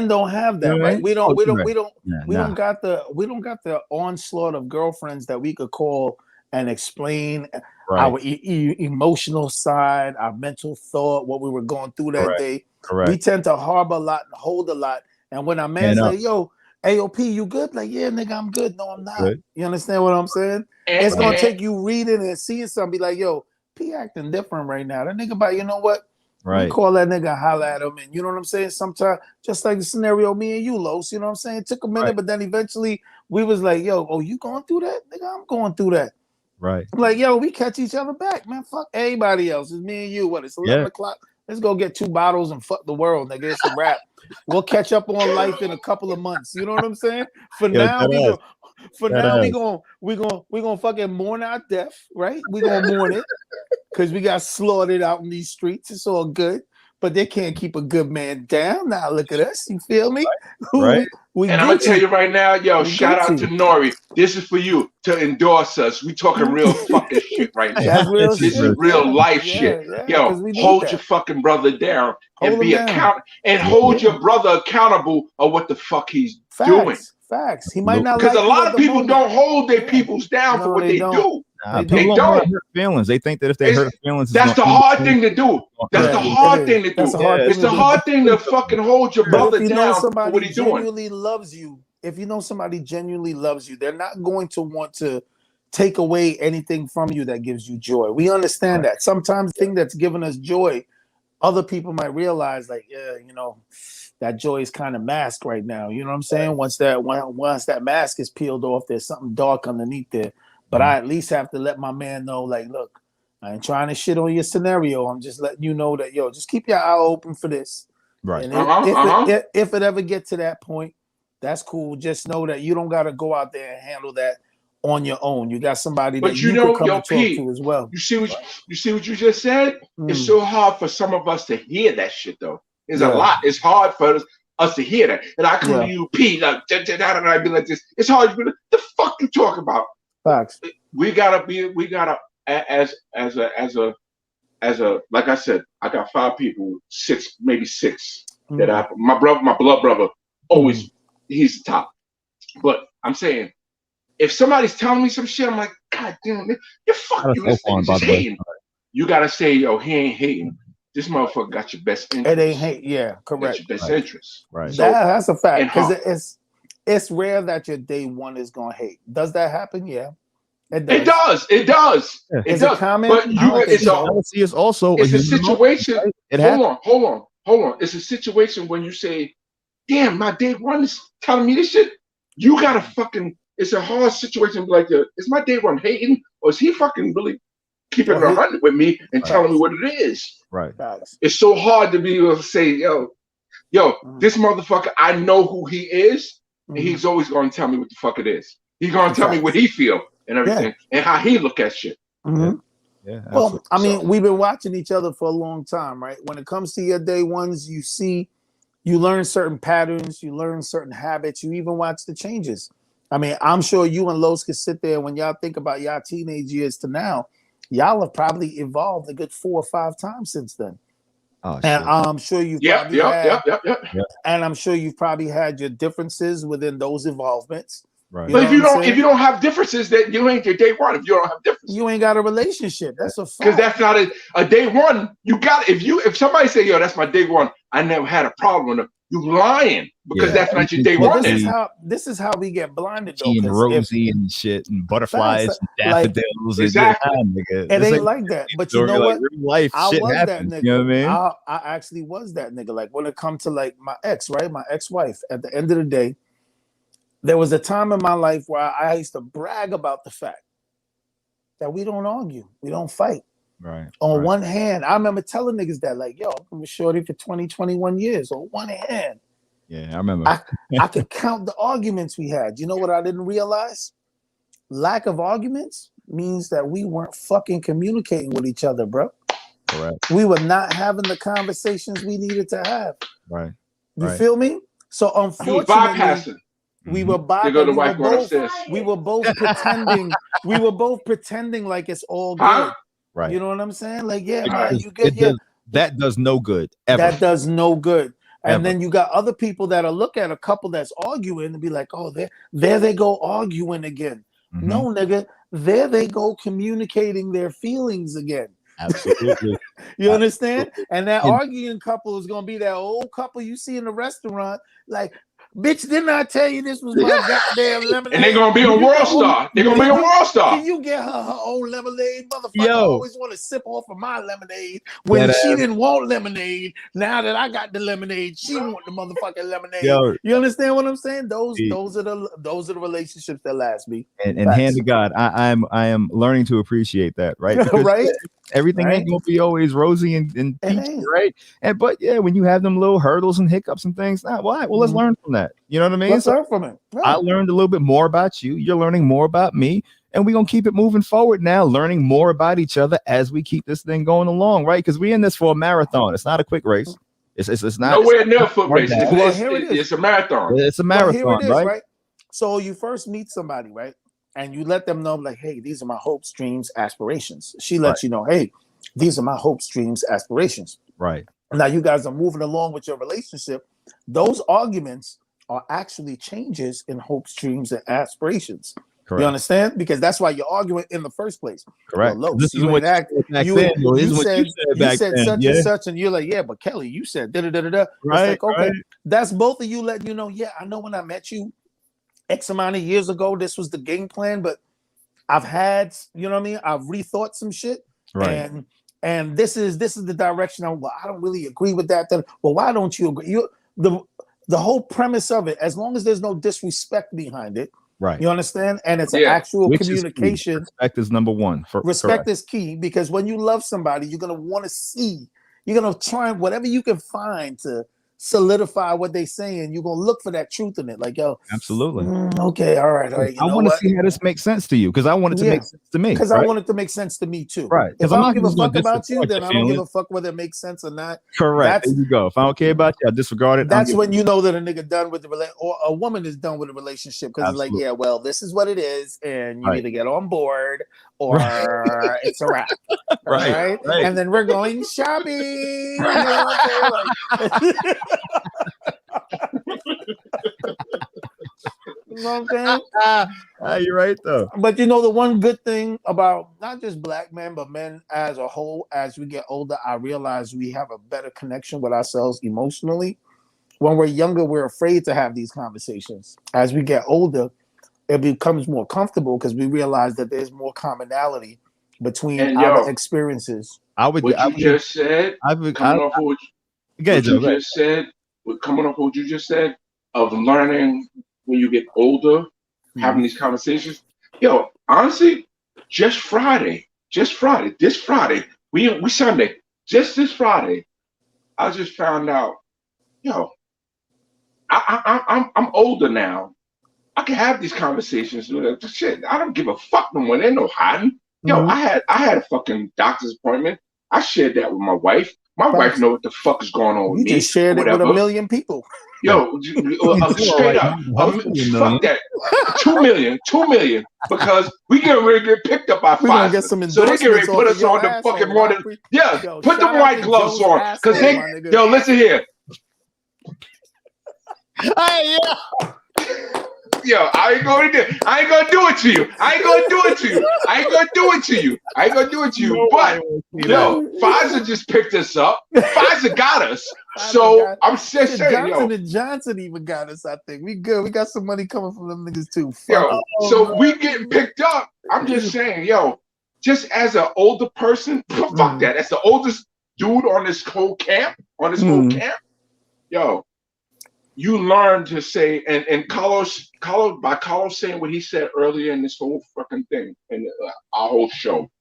don't have that, right? We don't got the onslaught of girlfriends that we could call and explain our emotional side, our mental thought, what we were going through that day. Correct. We tend to harbor a lot and hold a lot. And when a man's like, yo, AOP, you good? Like, yeah, nigga, I'm good. No, I'm not. Good. You understand what I'm saying? It's going to take you reading and seeing something, be like, yo, P acting different right now. That nigga, you know what? Right. You call that nigga, holla at him. And you know what I'm saying? Sometimes, just like the scenario, me and you, Los, you know what I'm saying? It took a minute, but then eventually we was like, yo, you going through that? Nigga, I'm going through that. Right. I'm like, yo, we catch each other back, man. Fuck everybody else. It's me and you. What? It's 11 o'clock. Let's go get 2 bottles and fuck the world, nigga. It's a wrap. We'll catch up on life in a couple of months. You know what I'm saying? For now, we gonna fucking mourn our death, right? We gonna mourn it because we got slaughtered out in these streets. It's all good. but they can't keep a good man down. Now look at us. You feel me? Right. We and I'm gonna tell you right now, yo, shout out to Nori. This is for you to endorse us. We talking real fucking shit right now. That's real this shit. is real life shit. Yo, hold your fucking brother down and be accountable and hold your brother accountable of what the fuck he's doing. Facts. He might not, because a lot of people don't hold their peoples down for what they do. People don't hurt feelings. They think that if they hurt feelings, that's the hard thing to do. That's the hard thing to do. It's the hard thing to fucking hold your brother down for what he's doing. Genuinely loves you. If you know somebody genuinely loves you, they're not going to want to take away anything from you that gives you joy. We understand that. Sometimes the thing that's giving us joy, other people might realize, like, yeah, you know, that joy is kind of masked right now. You know what I'm saying? Once that mask is peeled off, there's something dark underneath there. But I at least have to let my man know, like, look, I ain't trying to shit on your scenario. I'm just letting you know that, yo, just keep your eye open for this. Right. And if it ever get to that point, that's cool. Just know that you don't got to go out there and handle that on your own. You got somebody that you can come and talk to as well. You see what you just said? It's so hard for some of us to hear that shit, though. It's a lot. It's hard for us to hear that. And I come to you, P, like, I'd be like this. It's hard. The fuck you talk about? Facts. We gotta as a like I said, I got 5 people, 6 that my blood brother always he's the top. But I'm saying if somebody's telling me some shit, I'm like, God damn it, you're hating. You gotta say, yo, he ain't hating. This motherfucker got your best interest. It ain't hate, yeah, correct. Got your best interest. Right. So, that's a fact. Because it's rare that your day one is gonna hate. Does that happen? Yeah. It does. It does. Yeah. It does. But it's also a situation. Hold on. It's a situation when you say, damn, my day one is telling me this shit. You gotta fucking, it's a hard situation to be like, is my day one hating? Or is he fucking really keeping it 100 with me and telling me what it is? Right. It's so hard to be able to say, yo, this motherfucker, I know who he is, and he's always gonna tell me what the fuck it is. He's gonna tell me what he feel and everything and how he look at shit. Yeah. Well, I mean, we've been watching each other for a long time, right? When it comes to your day ones, you learn certain patterns, you learn certain habits, you even watch the changes. I mean, I'm sure you and Los could sit there when y'all think about y'all teenage years to now, y'all have probably evolved a good 4 or 5 times since then. Oh, and I'm sure you've probably and I'm sure you've probably had your differences within those involvements. Right. But if you don't have differences, that you ain't your day one. If you don't have differences, you ain't got a relationship. That's a fact. Because that's not a day one. You got if somebody say, yo, that's my day one, I never had a problem with them. You lying because that's not your day one. This is how we get blinded though. And Rosie and shit and butterflies and daffodils. Exactly. It ain't like that. But you know what? Real life I shit was happens, that nigga. You know what I mean? I actually was that nigga. Like when it comes to like my ex, right? My ex-wife. At the end of the day, there was a time in my life where I used to brag about the fact that we don't argue, we don't fight. Right. On one hand, I remember telling niggas that, like, yo, I'm a shorty for 20, 21 years. On one hand. Yeah, I remember. I could count the arguments we had. You know what I didn't realize? Lack of arguments means that we weren't fucking communicating with each other, bro. Correct. We were not having the conversations we needed to have. Right. You feel me? So unfortunately, we were we were both pretending. We were both pretending like it's all good. Right. You know what I'm saying? Like, yeah, man, you get that does no good ever. That does no good. And then you got other people that'll look at a couple that's arguing and be like, oh, there they go arguing again. No, nigga, there they go communicating their feelings again. Absolutely. You understand? And that arguing couple is gonna be that old couple you see in the restaurant, like, bitch, didn't I tell you this was my goddamn lemonade? And they're gonna be a world star. They're gonna be a world star. Can you get her own lemonade? Motherfucker always want to sip off of my lemonade when she didn't want lemonade. Now that I got the lemonade, she want the motherfucking lemonade. You understand what I'm saying? Those are the relationships that last me. And hand to God, I am learning to appreciate that, right? Right? Everything Right. ain't gonna be always rosy and peachy, right? But yeah, when you have them little hurdles and hiccups and things, well, let's learn from that. You know what I mean? Let's learn from it. Right. I learned a little bit more about you. You're learning more about me. And we're going to keep it moving forward now, learning more about each other as we keep this thing going along, right? Because we're in this for a marathon. It's not a quick race. It's not nowhere near a foot race. It's a marathon. It's a marathon, here it is, right? So you first meet somebody, right? And you let them know, like, hey, these are my hopes, dreams, aspirations. She lets you know, hey, these are my hopes, dreams, aspirations. Right. Now you guys are moving along with your relationship. Those arguments are actually changes in hopes, dreams, and aspirations. Correct. You understand? Because that's why you're arguing in the first place. Correct. Well, this is what you said such and such, and you're like, yeah, but Kelly, you said da da da da. Right. Like, okay, that's both of you letting you know. Yeah, I know when I met you X amount of years ago, this was the game plan, but I've had, you know what I mean? I've rethought some shit, right? And this is the direction. I don't really agree with that. Well, why don't you agree? The whole premise of it, as long as there's no disrespect behind it. Right. You understand? And it's an actual communication. Respect is number one. Respect is key, because when you love somebody, you're going to want to see, you're going to try whatever you can find to solidify what they saying. You're going to look for that truth in it. Like, yo. Absolutely. Okay. All right. I want to see how this makes sense to you, because I want it to make sense to me. Because I want it to make sense to me too. Right. If I don't give a fuck about you, then I don't give a fuck whether it makes sense or not. Correct. There you go. If I don't care about you, I disregard it. That's when you know that a nigga done with the or a woman is done with a relationship, because it's like, yeah, well, this is what it is, and you either get on board or it's a wrap. Right. And then we're going shopping. You know what I'm saying? You know what I'm saying? You're right though. But you know, the one good thing about not just black men, but men as a whole, as we get older, I realize we have a better connection with ourselves emotionally. When we're younger, we're afraid to have these conversations. As we get older, it becomes more comfortable because we realize that there's more commonality between our experiences. Coming off what you just said of learning when you get older, having these conversations. Yo, honestly, this Friday, we Sunday, just this Friday, I just found out, yo, I'm older now. I can have these conversations. Shit, I don't give a fuck no more. There ain't no hiding. Yo, I had a fucking doctor's appointment. I shared that with my wife. My wife know what the fuck is going on with me. You just shared it with 1 million people. Yo, straight up, fuck that. 2 million, because we get ready to get picked up by Pfizer. So they get ready to put us on the fucking morning. Yeah, put the white gloves on, because yo, listen here. Hey, yeah. Yo, I ain't gonna do it to you. I ain't gonna do it to you. But yo, Pfizer just picked us up. Pfizer got us. So I'm just saying, Johnson & Johnson even got us. I think we good. We got some money coming from them niggas too. So we getting picked up. I'm just saying, yo, just as an older person, fuck that. That's the oldest dude on this whole camp. Yo. You learn to say, and Carlos saying what he said earlier in this whole fucking thing, in our whole show,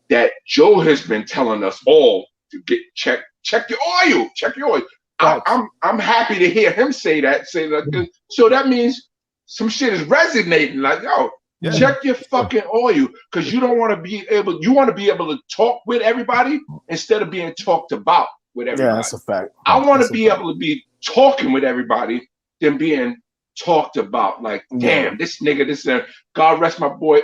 that Joe has been telling us all to get check your oil. I'm happy to hear him say that. So that means some shit is resonating. Like, yo, check your fucking oil, because you don't want to be able. You want to be able to talk with everybody instead of being talked about with everybody. Yeah, that's a fact. I want to be able to be talking with everybody than being talked about. Like, damn, this nigga, God rest my boy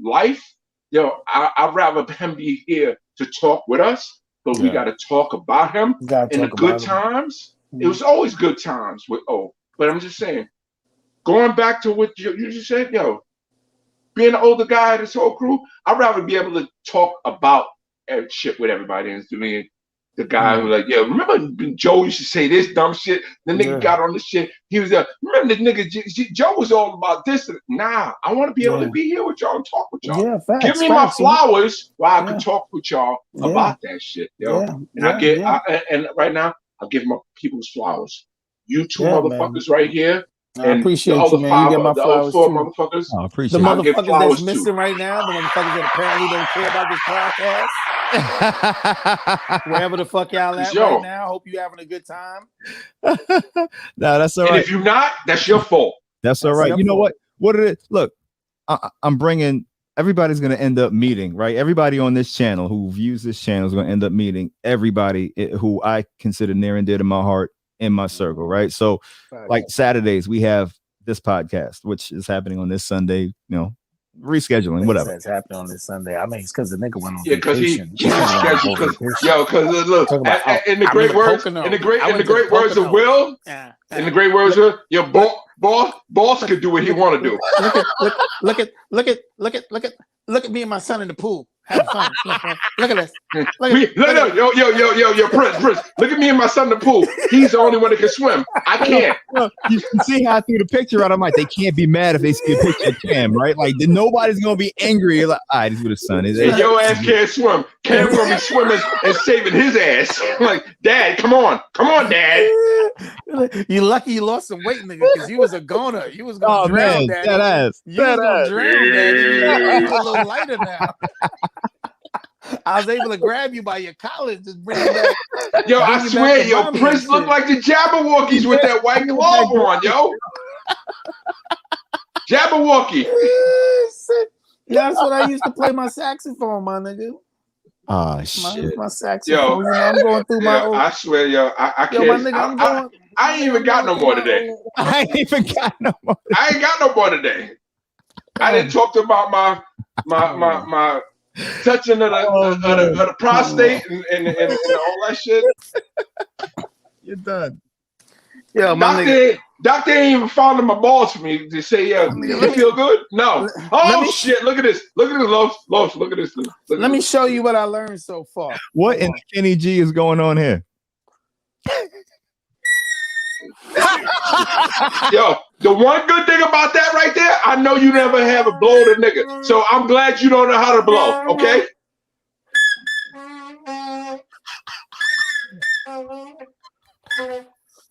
life. Yo, I'd rather him be here to talk with us, but we got to talk about him in the good times. It was always good times with but I'm just saying, going back to what you just said, yo, being an older guy, this whole crew, I'd rather be able to talk about shit with everybody instead of being the guy who like, remember Joe used to say this dumb shit? The nigga got on this shit. He was remember the nigga, Joe was all about this. Nah, I want to be able to be here with y'all and talk with y'all. Yeah, facts, give me my flowers while I can talk with y'all about that shit, yo. And right now, I'll give my people's flowers. You two motherfuckers right here, I appreciate you, man. You get my flowers too. Motherfuckers. I appreciate the motherfuckers that's missing right now, the motherfuckers that apparently don't care about this podcast. Wherever the fuck y'all at right now, hope you having a good time. No, that's all right. And if you're not, that's your fault. That's all right. You know what? What it is? Look, I'm bringing. Everybody's going to end up meeting, right? Everybody on this channel who views this channel is going to end up meeting everybody who I consider near and dear to my heart in my circle, right? So like Saturdays, we have this podcast, which is happening on this Sunday, you know, rescheduling, whatever. It's happening on this Sunday. I mean, it's because the nigga went on vacation. Because look, in the great words of Will, in the great words of your boss could do what he want to do. Look at me and my son in the pool. Have fun. Look at this. Yo, Prince. Look at me and my son in the pool. He's the only one that can swim. I can't. You can see how I threw the picture out. I'm like, they can't be mad if they see a picture of Cam, right? Like, nobody's gonna be angry. Like, all right, this is what his son is. And your ass can't swim. Cam's gonna be swimming and saving his ass. Like, Dad, come on, Dad. You lucky you lost some weight, nigga, because you was a goner. You was gonna drown, Dad. That ass. You was gonna drown, Dad. You're a little lighter now. I was able to grab you by your collar and just bring you back. Yo, I swear, Prince looked like the Jabberwockies with that white glove on, yo. Jabberwocky. That's what I used to play my saxophone, my nigga. Oh shit. My saxophone. You know, I'm going through my old... I swear, I can't. My nigga, I ain't even got no more today. I ain't got no more today. I didn't talk about my touching of the prostate and all that shit. You're done. Yo, Doctor ain't even found my balls for me to say, yeah, you feel good? No. Shit, look at this. Look at this, Los. Look at this. Let me show you what I learned so far. What in Kenny G is going on here? Yo, the one good thing about that right there, I know you never have a blow to nigga. So I'm glad you don't know how to blow, okay?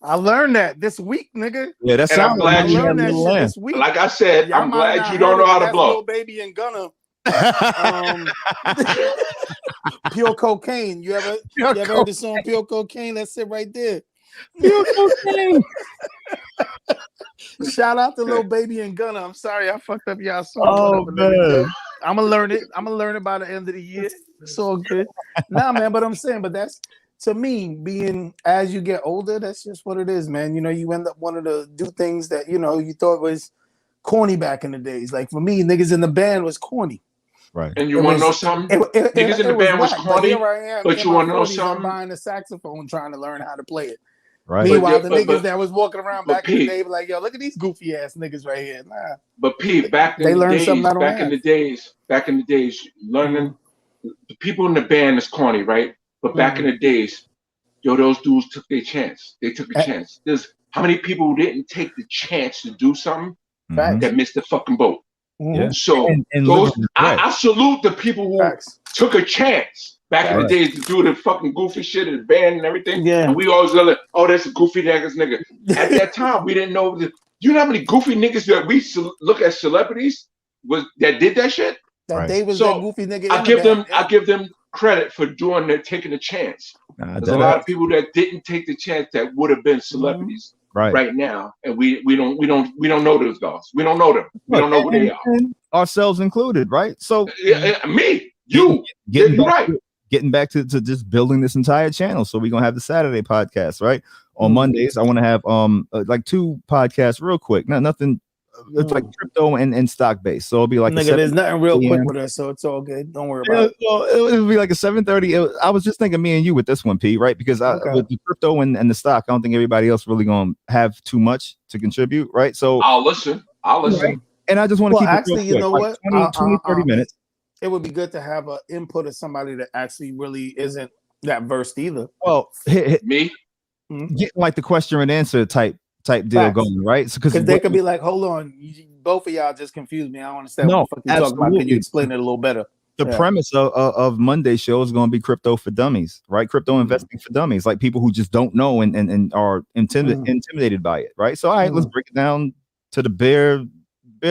I learned that this week, nigga. Yeah, that's I'm glad you learned that shit this week. Like I said, I'm glad you don't know how to blow. Lil Baby and Gunna. Pure Cocaine. You ever heard the song Pure Cocaine? That's it right there. Pure Cocaine. Shout out to Lil Baby and Gunna. I'm sorry I fucked up y'all song. Oh man. I'm gonna learn it by the end of the year. It's all good. Nah, man, but I'm saying, but that's, to me, being as you get older, that's just what it is, man. You know, you end up wanting to do things that, you know, you thought was corny back in the days. Like for me, niggas in the band was corny. Right. And you want to know something? Niggas in the band was corny, but you want to know something? I'm buying a saxophone trying to learn how to play it. Right. Meanwhile, the niggas that was walking around back in the day were like, yo, look at these goofy ass niggas right here. Nah. But Pete, back in the days, learning the people in the band is corny, right? But back in the days, yo, those dudes took their chance. They took a chance. There's how many people who didn't take the chance to do something that missed the fucking boat. Yeah. So I salute the people who took a chance back in the days to do the fucking goofy shit in the band and everything. Yeah. And we always go like, oh, that's a goofy nigga. At that time, we didn't know. You know how many goofy niggas that we look at celebrities that did that shit? They was that goofy nigga. I give them credit for taking a chance. There's a lot of people that didn't take the chance that would have been celebrities right now, and we don't know those guys. We don't know them. We don't know who they are. Ourselves included, right? So me, you, getting back to just building this entire channel. So we're gonna have the Saturday podcast, right? On Mondays, I want to have like 2 podcasts real quick. Nothing. It's like crypto and stock based, so it'll be like there's nothing real quick with us, so it's all good. Don't worry about it. It'll be like a 7:30. I was just thinking me and you with this one, P, right? Because with the crypto and the stock, I don't think everybody else really gonna have too much to contribute, right? So I'll listen. Right? And I just want to keep actually, it real quick, you know like 20, 30 minutes. It would be good to have an input of somebody that actually really isn't that versed either. Well, me getting like the question and answer type deal going, right? So because they could be like, hold on, both of y'all just confused me. I don't understand what the fuck you're talking about. Can you explain it a little better? the premise of Monday's show is going to be crypto for dummies, right? Crypto investing for dummies, like people who just don't know and are intimidated by it, right? So, all right, let's break it down to the bare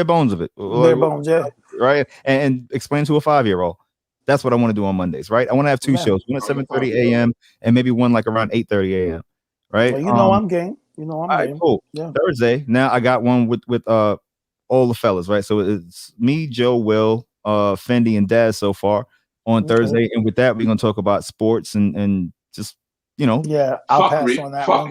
bones of it. Bare bones, yeah. Right? And explain to a 5-year-old. That's what I want to do on Mondays, right? I want to have 2 shows, one at 7:30 a.m. and maybe one like around 8:30 a.m. Right? Well, you know I'm game. You know I'm all game. Right, cool. Yeah. Thursday. Now I got one with all the fellas, right? So it's me, Joe, Will, Fendi, and Daz so far on Thursday. And with that, we're gonna talk about sports and just I'll pass on that one.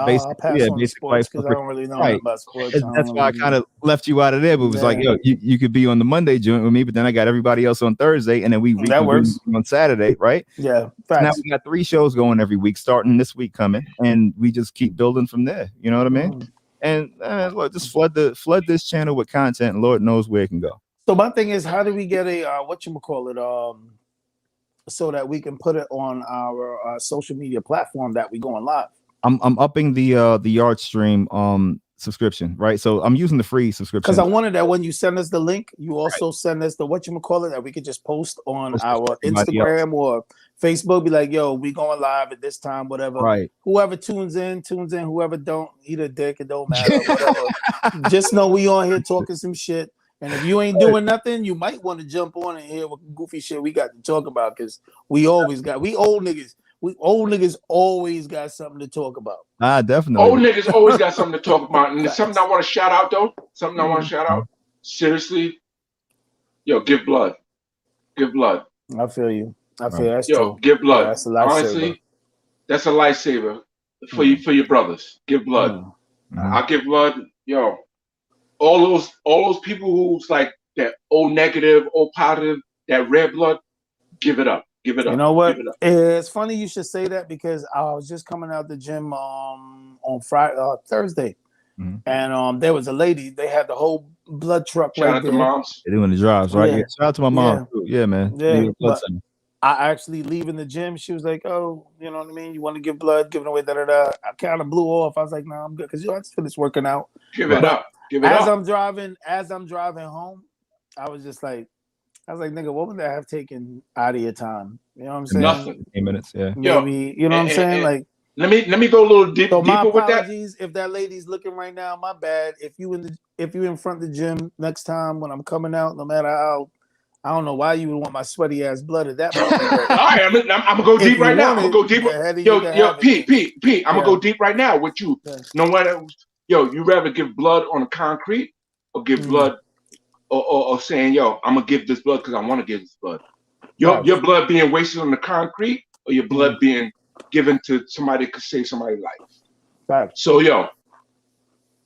Basically, I'll pass on sports because I don't really know about sports. That's why I kind of left you out of there, but it was like, yo, you could be on the Monday joint with me, but then I got everybody else on Thursday, and then we works on Saturday, right? Yeah. So now we got 3 shows going every week, starting this week coming, and we just keep building from there. You know what I mean? And look, just flood this channel with content, and Lord knows where it can go. So my thing is, how do we get a so that we can put it on our social media platform that we going live? I'm upping the Yard Stream subscription, right? So I'm using the free subscription because I wanted that when you send us the link, you also send us the that we could just post on our Instagram or Facebook. Be like, yo, we going live at this time, whatever. Right. Whoever tunes in. Whoever don't, eat a dick. It don't matter. Whatever. Just know we on here talking some shit. And if you ain't doing nothing, you might want to jump on and hear what goofy shit we got to talk about because we old niggas. We old niggas always got something to talk about. Definitely. Old niggas always got something to talk about. And there's something I want to shout out, though. Seriously. Yo, give blood. Give blood. I feel you. I feel that's true. Yo, give blood. Yeah, that's a lifesaver. Honestly, that's a lifesaver for you, for your brothers. Give blood. I give blood. Yo, all those people who's like that O negative, O positive, that red blood, give it up. Give it up. You know what? It's funny you should say that because I was just coming out the gym on Thursday, and there was a lady. They had the whole blood truck Shout right out there. to moms. They're doing the drives, right? Yeah. Shout out to my mom. Yeah, man. Yeah. But I actually leaving the gym. She was like, "Oh, you know what I mean? You want to give blood, giving away I kind of blew off. I was like, "No, I'm good," because I just finished working out. Give it up. Give it up. As I'm driving home, I was like, nigga, what would that have taken out of your time? You know what I'm saying? Nothing. 8 minutes, yeah. Maybe, you know what I'm saying? Like, let me go a little deeper my with that. apologies if that lady's looking right now. My bad. If you in front of the gym next time when I'm coming out, no matter how, I don't know why you would want my sweaty ass blood at that point. All right, I'm gonna go deep right now. I'm gonna go deeper. Yo, Pete, I'm gonna go deep right now with you. Yeah. No matter, you rather give blood on the concrete or give blood. Or saying, yo, I'm gonna give this blood because I want to give this blood. Your blood being wasted on the concrete, or your blood being given to somebody that could save somebody's life. Right. So,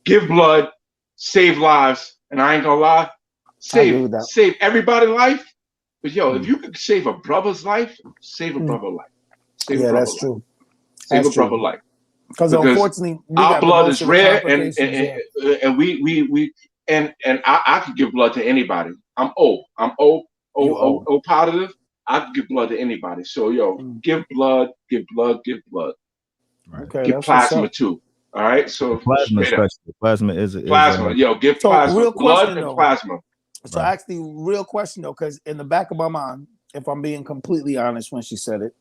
give blood, save lives, and I ain't gonna lie, save everybody's life. But if you could save a brother's life, save a brother's life. That's true. Save a brother's life. Because unfortunately, our blood is rare, and we. And I could give blood to anybody. I'm O positive. I could give blood to anybody. So give blood. Right. Okay, give plasma too. All right. So plasma, plasma is plasma. Give plasma. Real blood question, and plasma. So actually, real question though, because in the back of my mind, if I'm being completely honest, when she said it,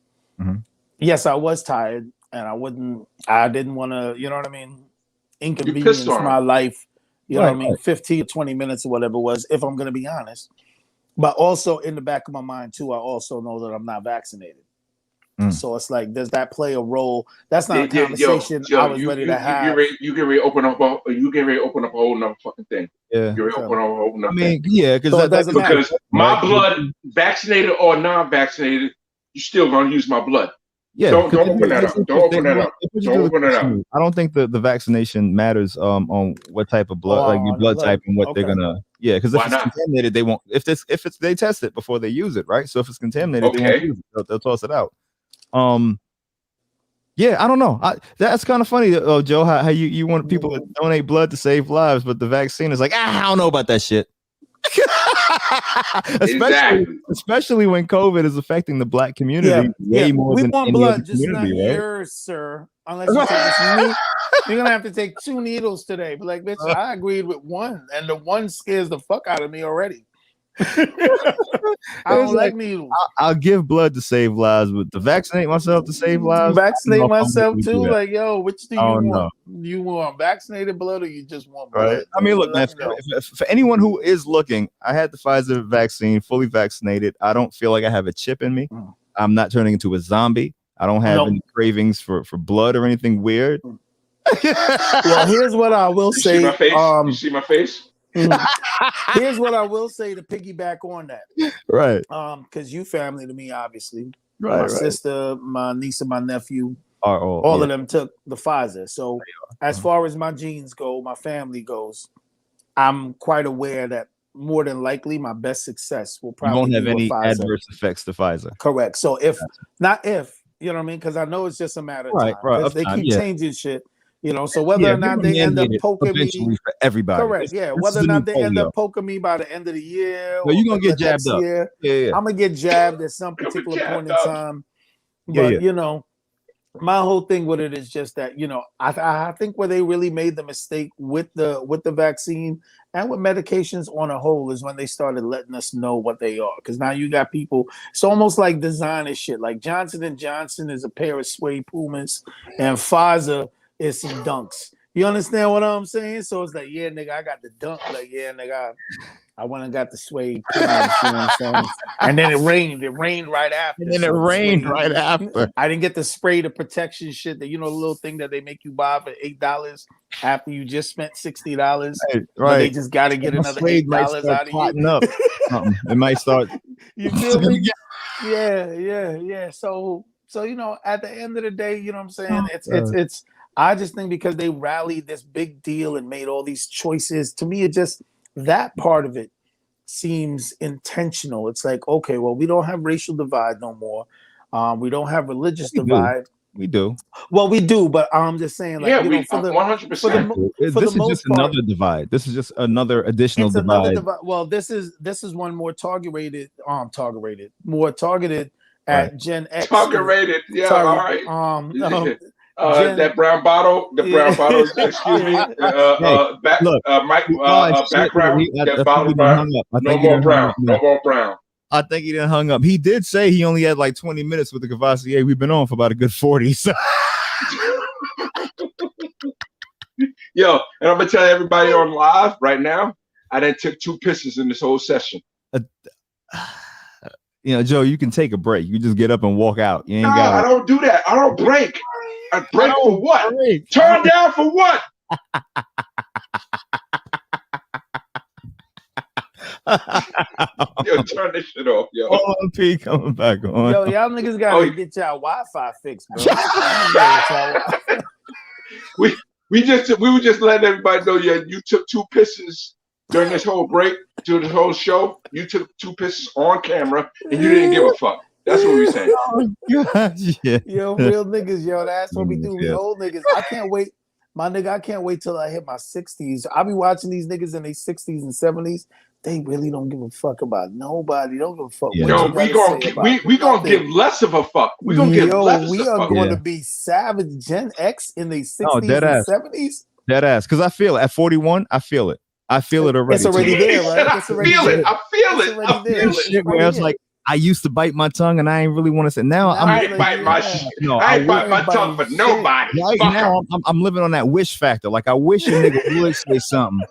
yes, I was tired, and I didn't want to, you know what I mean, inconvenience my life. You know what I mean? 15 or 20 minutes or whatever it was, if I'm going to be honest. But also in the back of my mind, too, I also know that I'm not vaccinated. So it's like, does that play a role? That's not a conversation I was ready to have. You get ready to open up a whole nother fucking thing. Yeah. You're open up a whole nother thing. Yeah, because my blood, vaccinated or non-vaccinated, you're still going to use my blood. Yeah, don't open that up. Don't open that up. Don't open that up. I don't think the vaccination matters on what type of blood, like your blood type and what they're gonna. Yeah, because if it's contaminated, they won't. If they test it before they use it, right? So if it's contaminated, they won't use it. They'll toss it out. Yeah, I don't know. That's kind of funny, Joe. How you want people to donate blood to save lives, but the vaccine is like, I don't know about that shit. especially when COVID is affecting the Black community way more than any blood, other just community, not right? yours, sir. Unless you take this you're gonna have to take 2 needles today. But like, bitch, I agreed with one, and the one scares the fuck out of me already. I don't like needles. I'll give blood to save lives, but to vaccinate myself to save lives, vaccinate myself too. Like, yo, which do you want? You want vaccinated blood, or you just want blood? Right. I mean, look, man. For anyone who is looking, I had the Pfizer vaccine, fully vaccinated. I don't feel like I have a chip in me. I'm not turning into a zombie. I don't have any cravings for blood or anything weird. Well, here's what I will say. You see my face? You see my face? Here's what I will say to piggyback on that. Right. Because you family to me, obviously. Right. My sister, my niece, and my nephew, all of them took the Pfizer. So as far as my genes go, my family goes, I'm quite aware that more than likely my best success will probably won't have be any Pfizer. adverse effects to Pfizer. Correct. So you know what I mean? Because I know it's just a matter of time. Right. They keep changing shit. You know, so whether or not they end up poking me, for everybody. Correct. Yeah. Whether or not they end up poking me by the end of the year, you're gonna get jabbed up. I'm gonna get jabbed at some particular point in time. But you know, my whole thing with it is just that, you know, I think where they really made the mistake with the vaccine and with medications on a whole is when they started letting us know what they are. Because now you got people, it's almost like designer shit. Like Johnson & Johnson is a pair of suede Pumas, and Pfizer is some Dunks. You understand what I'm saying? So it's like, yeah, nigga, I got the Dunk. Like, yeah, nigga, I went and got the suede Pumas. You know what I'm saying? And then it rained. It rained right after. And then it rained right after. I didn't get the spray, the protection shit that, you know, the little thing that they make you buy for $8 after you just spent $60. Right. They just got to get another $8 out of you. Up. It might start. You feel me? Yeah. So you know, at the end of the day, you know what I'm saying? It's. I just think because they rallied this big deal and made all these choices, to me, it just, that part of it seems intentional. It's like, okay, well, we don't have racial divide no more. We don't have religious divide. We do. Well, we do, but I'm just saying, like, we 100%. This is just another divide. This is just another additional divide. Well, this is one more targeted at Gen X. Targeted, yeah, all right. That brown bottle, excuse me. Background, that bottle brown. No more brown. I think he didn't hung up. He did say he only had like 20 minutes with the Cavassier. We've been on for about a good 40. So. Yo, and I'm gonna tell everybody on live right now, I done took 2 pisses in this whole session. You know, Joe, you can take a break. You just get up and walk out. You ain't I don't do that. I don't break. I break for what? Turn down for what? Yo, turn this shit off, yo. P coming back on. Yo, y'all niggas gotta get y'all Wi-Fi fixed, bro. we were just letting everybody know, you took 2 pisses during this whole break, during this whole show. You took 2 pisses on camera, and you didn't give a fuck. That's what we're saying. Oh, gosh, yeah. Yo, real niggas, yo, that's what we do. We old niggas. I can't wait. My nigga, I can't wait till I hit my 60s. I'll be watching these niggas in their 60s and 70s. They really don't give a fuck about nobody. Don't give a fuck. Yeah. Yo, we gonna give less of a fuck. We gonna give less of a fuck. We are going to be savage Gen X in their 60s and 70s. Dead ass. Because I feel it. At 41, I feel it. I feel it already. It's already there, right? I feel it. Shit where I was like, I used to bite my tongue, and I ain't really want to say. Now I ain't bite my tongue for nobody. Right now, I'm living on that wish factor. Like, I wish a nigga would say something,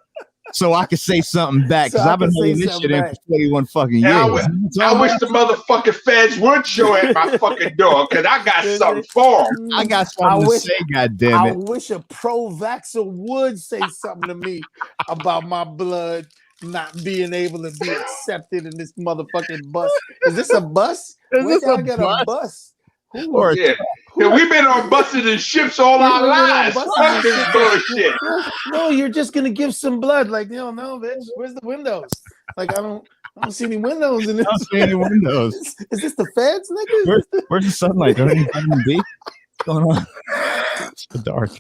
so I could say something back. Because I've been holding this shit in for 21 fucking years. I wish the motherfucking feds would show at my fucking door, because I got something for them. I got something to say. Goddamn it! I wish a pro-vaxxer would say something to me about my blood not being able to be accepted in this motherfucking bus. Is this a bus? Is y'all get a bus? Yeah, we've been on buses and ships all our lives. Fuck this bullshit. No, you're just gonna give some blood. Like, no, bitch. Where's the windows? Like, I don't see any windows in this. I don't see any windows. Is this the feds, nigga? Where's the sunlight? Don't any vitamin D? What's going on? It's so dark.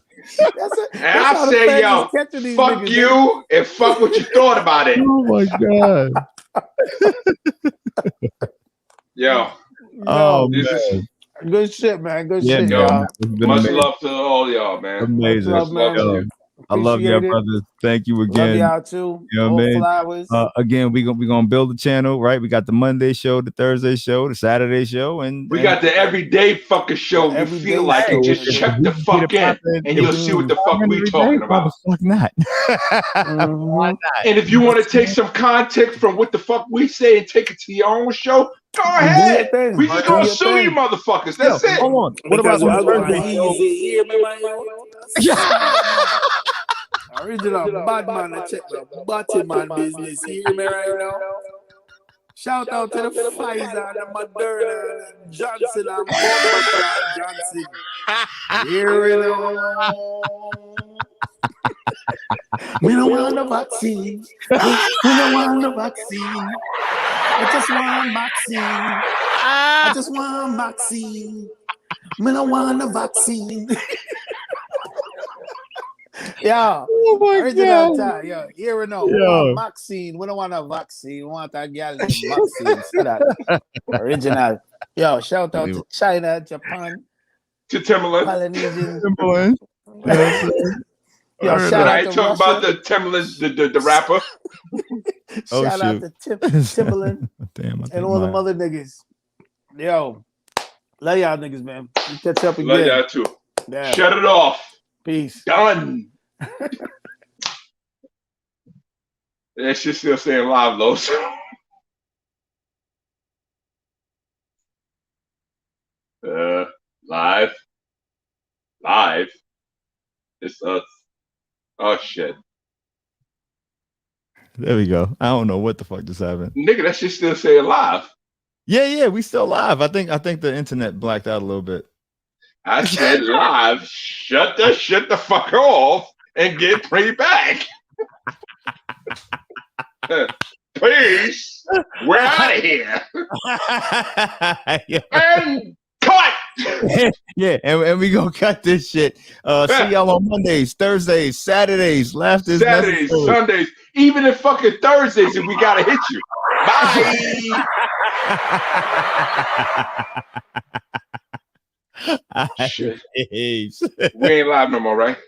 And I say, yo, fuck you and fuck what you thought about it. Oh my god. Yo. Oh man. Good shit, man. Good shit, y'all. Much love to all y'all, man. Amazing. Much love to you. I love y'all, brothers. Thank you again. Love y'all too. You know what I mean? Flowers. Again, we gonna build the channel, right? We got the Monday show, the Thursday show, the Saturday show, and we got the everyday fucking show. You feel like it, just check the fuck in, and you'll see what the fuck we talking about. Why the fuck not? Why not? And if you want to take some context from what the fuck we say and take it to your own show, go ahead. We just gonna sue you motherfuckers. That's it. Hold on. What about the Thursday? Original bad man, I check the body man business. You hear me right now? Shout out to the Pfizer, the Moderna, and Johnson, and Johnson. Here we go. We don't want the vaccine. We don't want the vaccine. I just want vaccine. I just want vaccine. We don't want the vaccine. Yeah, oh my original God. time. Yeah, here we know. We want vaccine. We don't want a vaccine. We want a girl named vaccine. So that original. Yo, shout out to China, Japan, to Timberland, Polynesian. Timberland. Yo, shout out to talk Russia. about the Timberland, the rapper. Shout out to Timberland. Damn, and all the other niggas. Yo, love y'all niggas, man. We catch up again. Love y'all too. Yeah. Shut it off. Peace. Done. That shit still saying live, Los. Live. It's us. Oh shit. There we go. I don't know what the fuck just happened. Nigga, that shit still saying live. Yeah, we still live. I think the internet blacked out a little bit. I said live. Shut the fuck off and get free back. Please, we're out of here. And cut. Yeah, and we gonna cut this shit. See y'all on Mondays, Thursdays, Saturdays, laughter is Saturdays, necessary. Sundays, even if fucking Thursdays if we gotta hit you. Bye. Shit. We ain't live no more, right?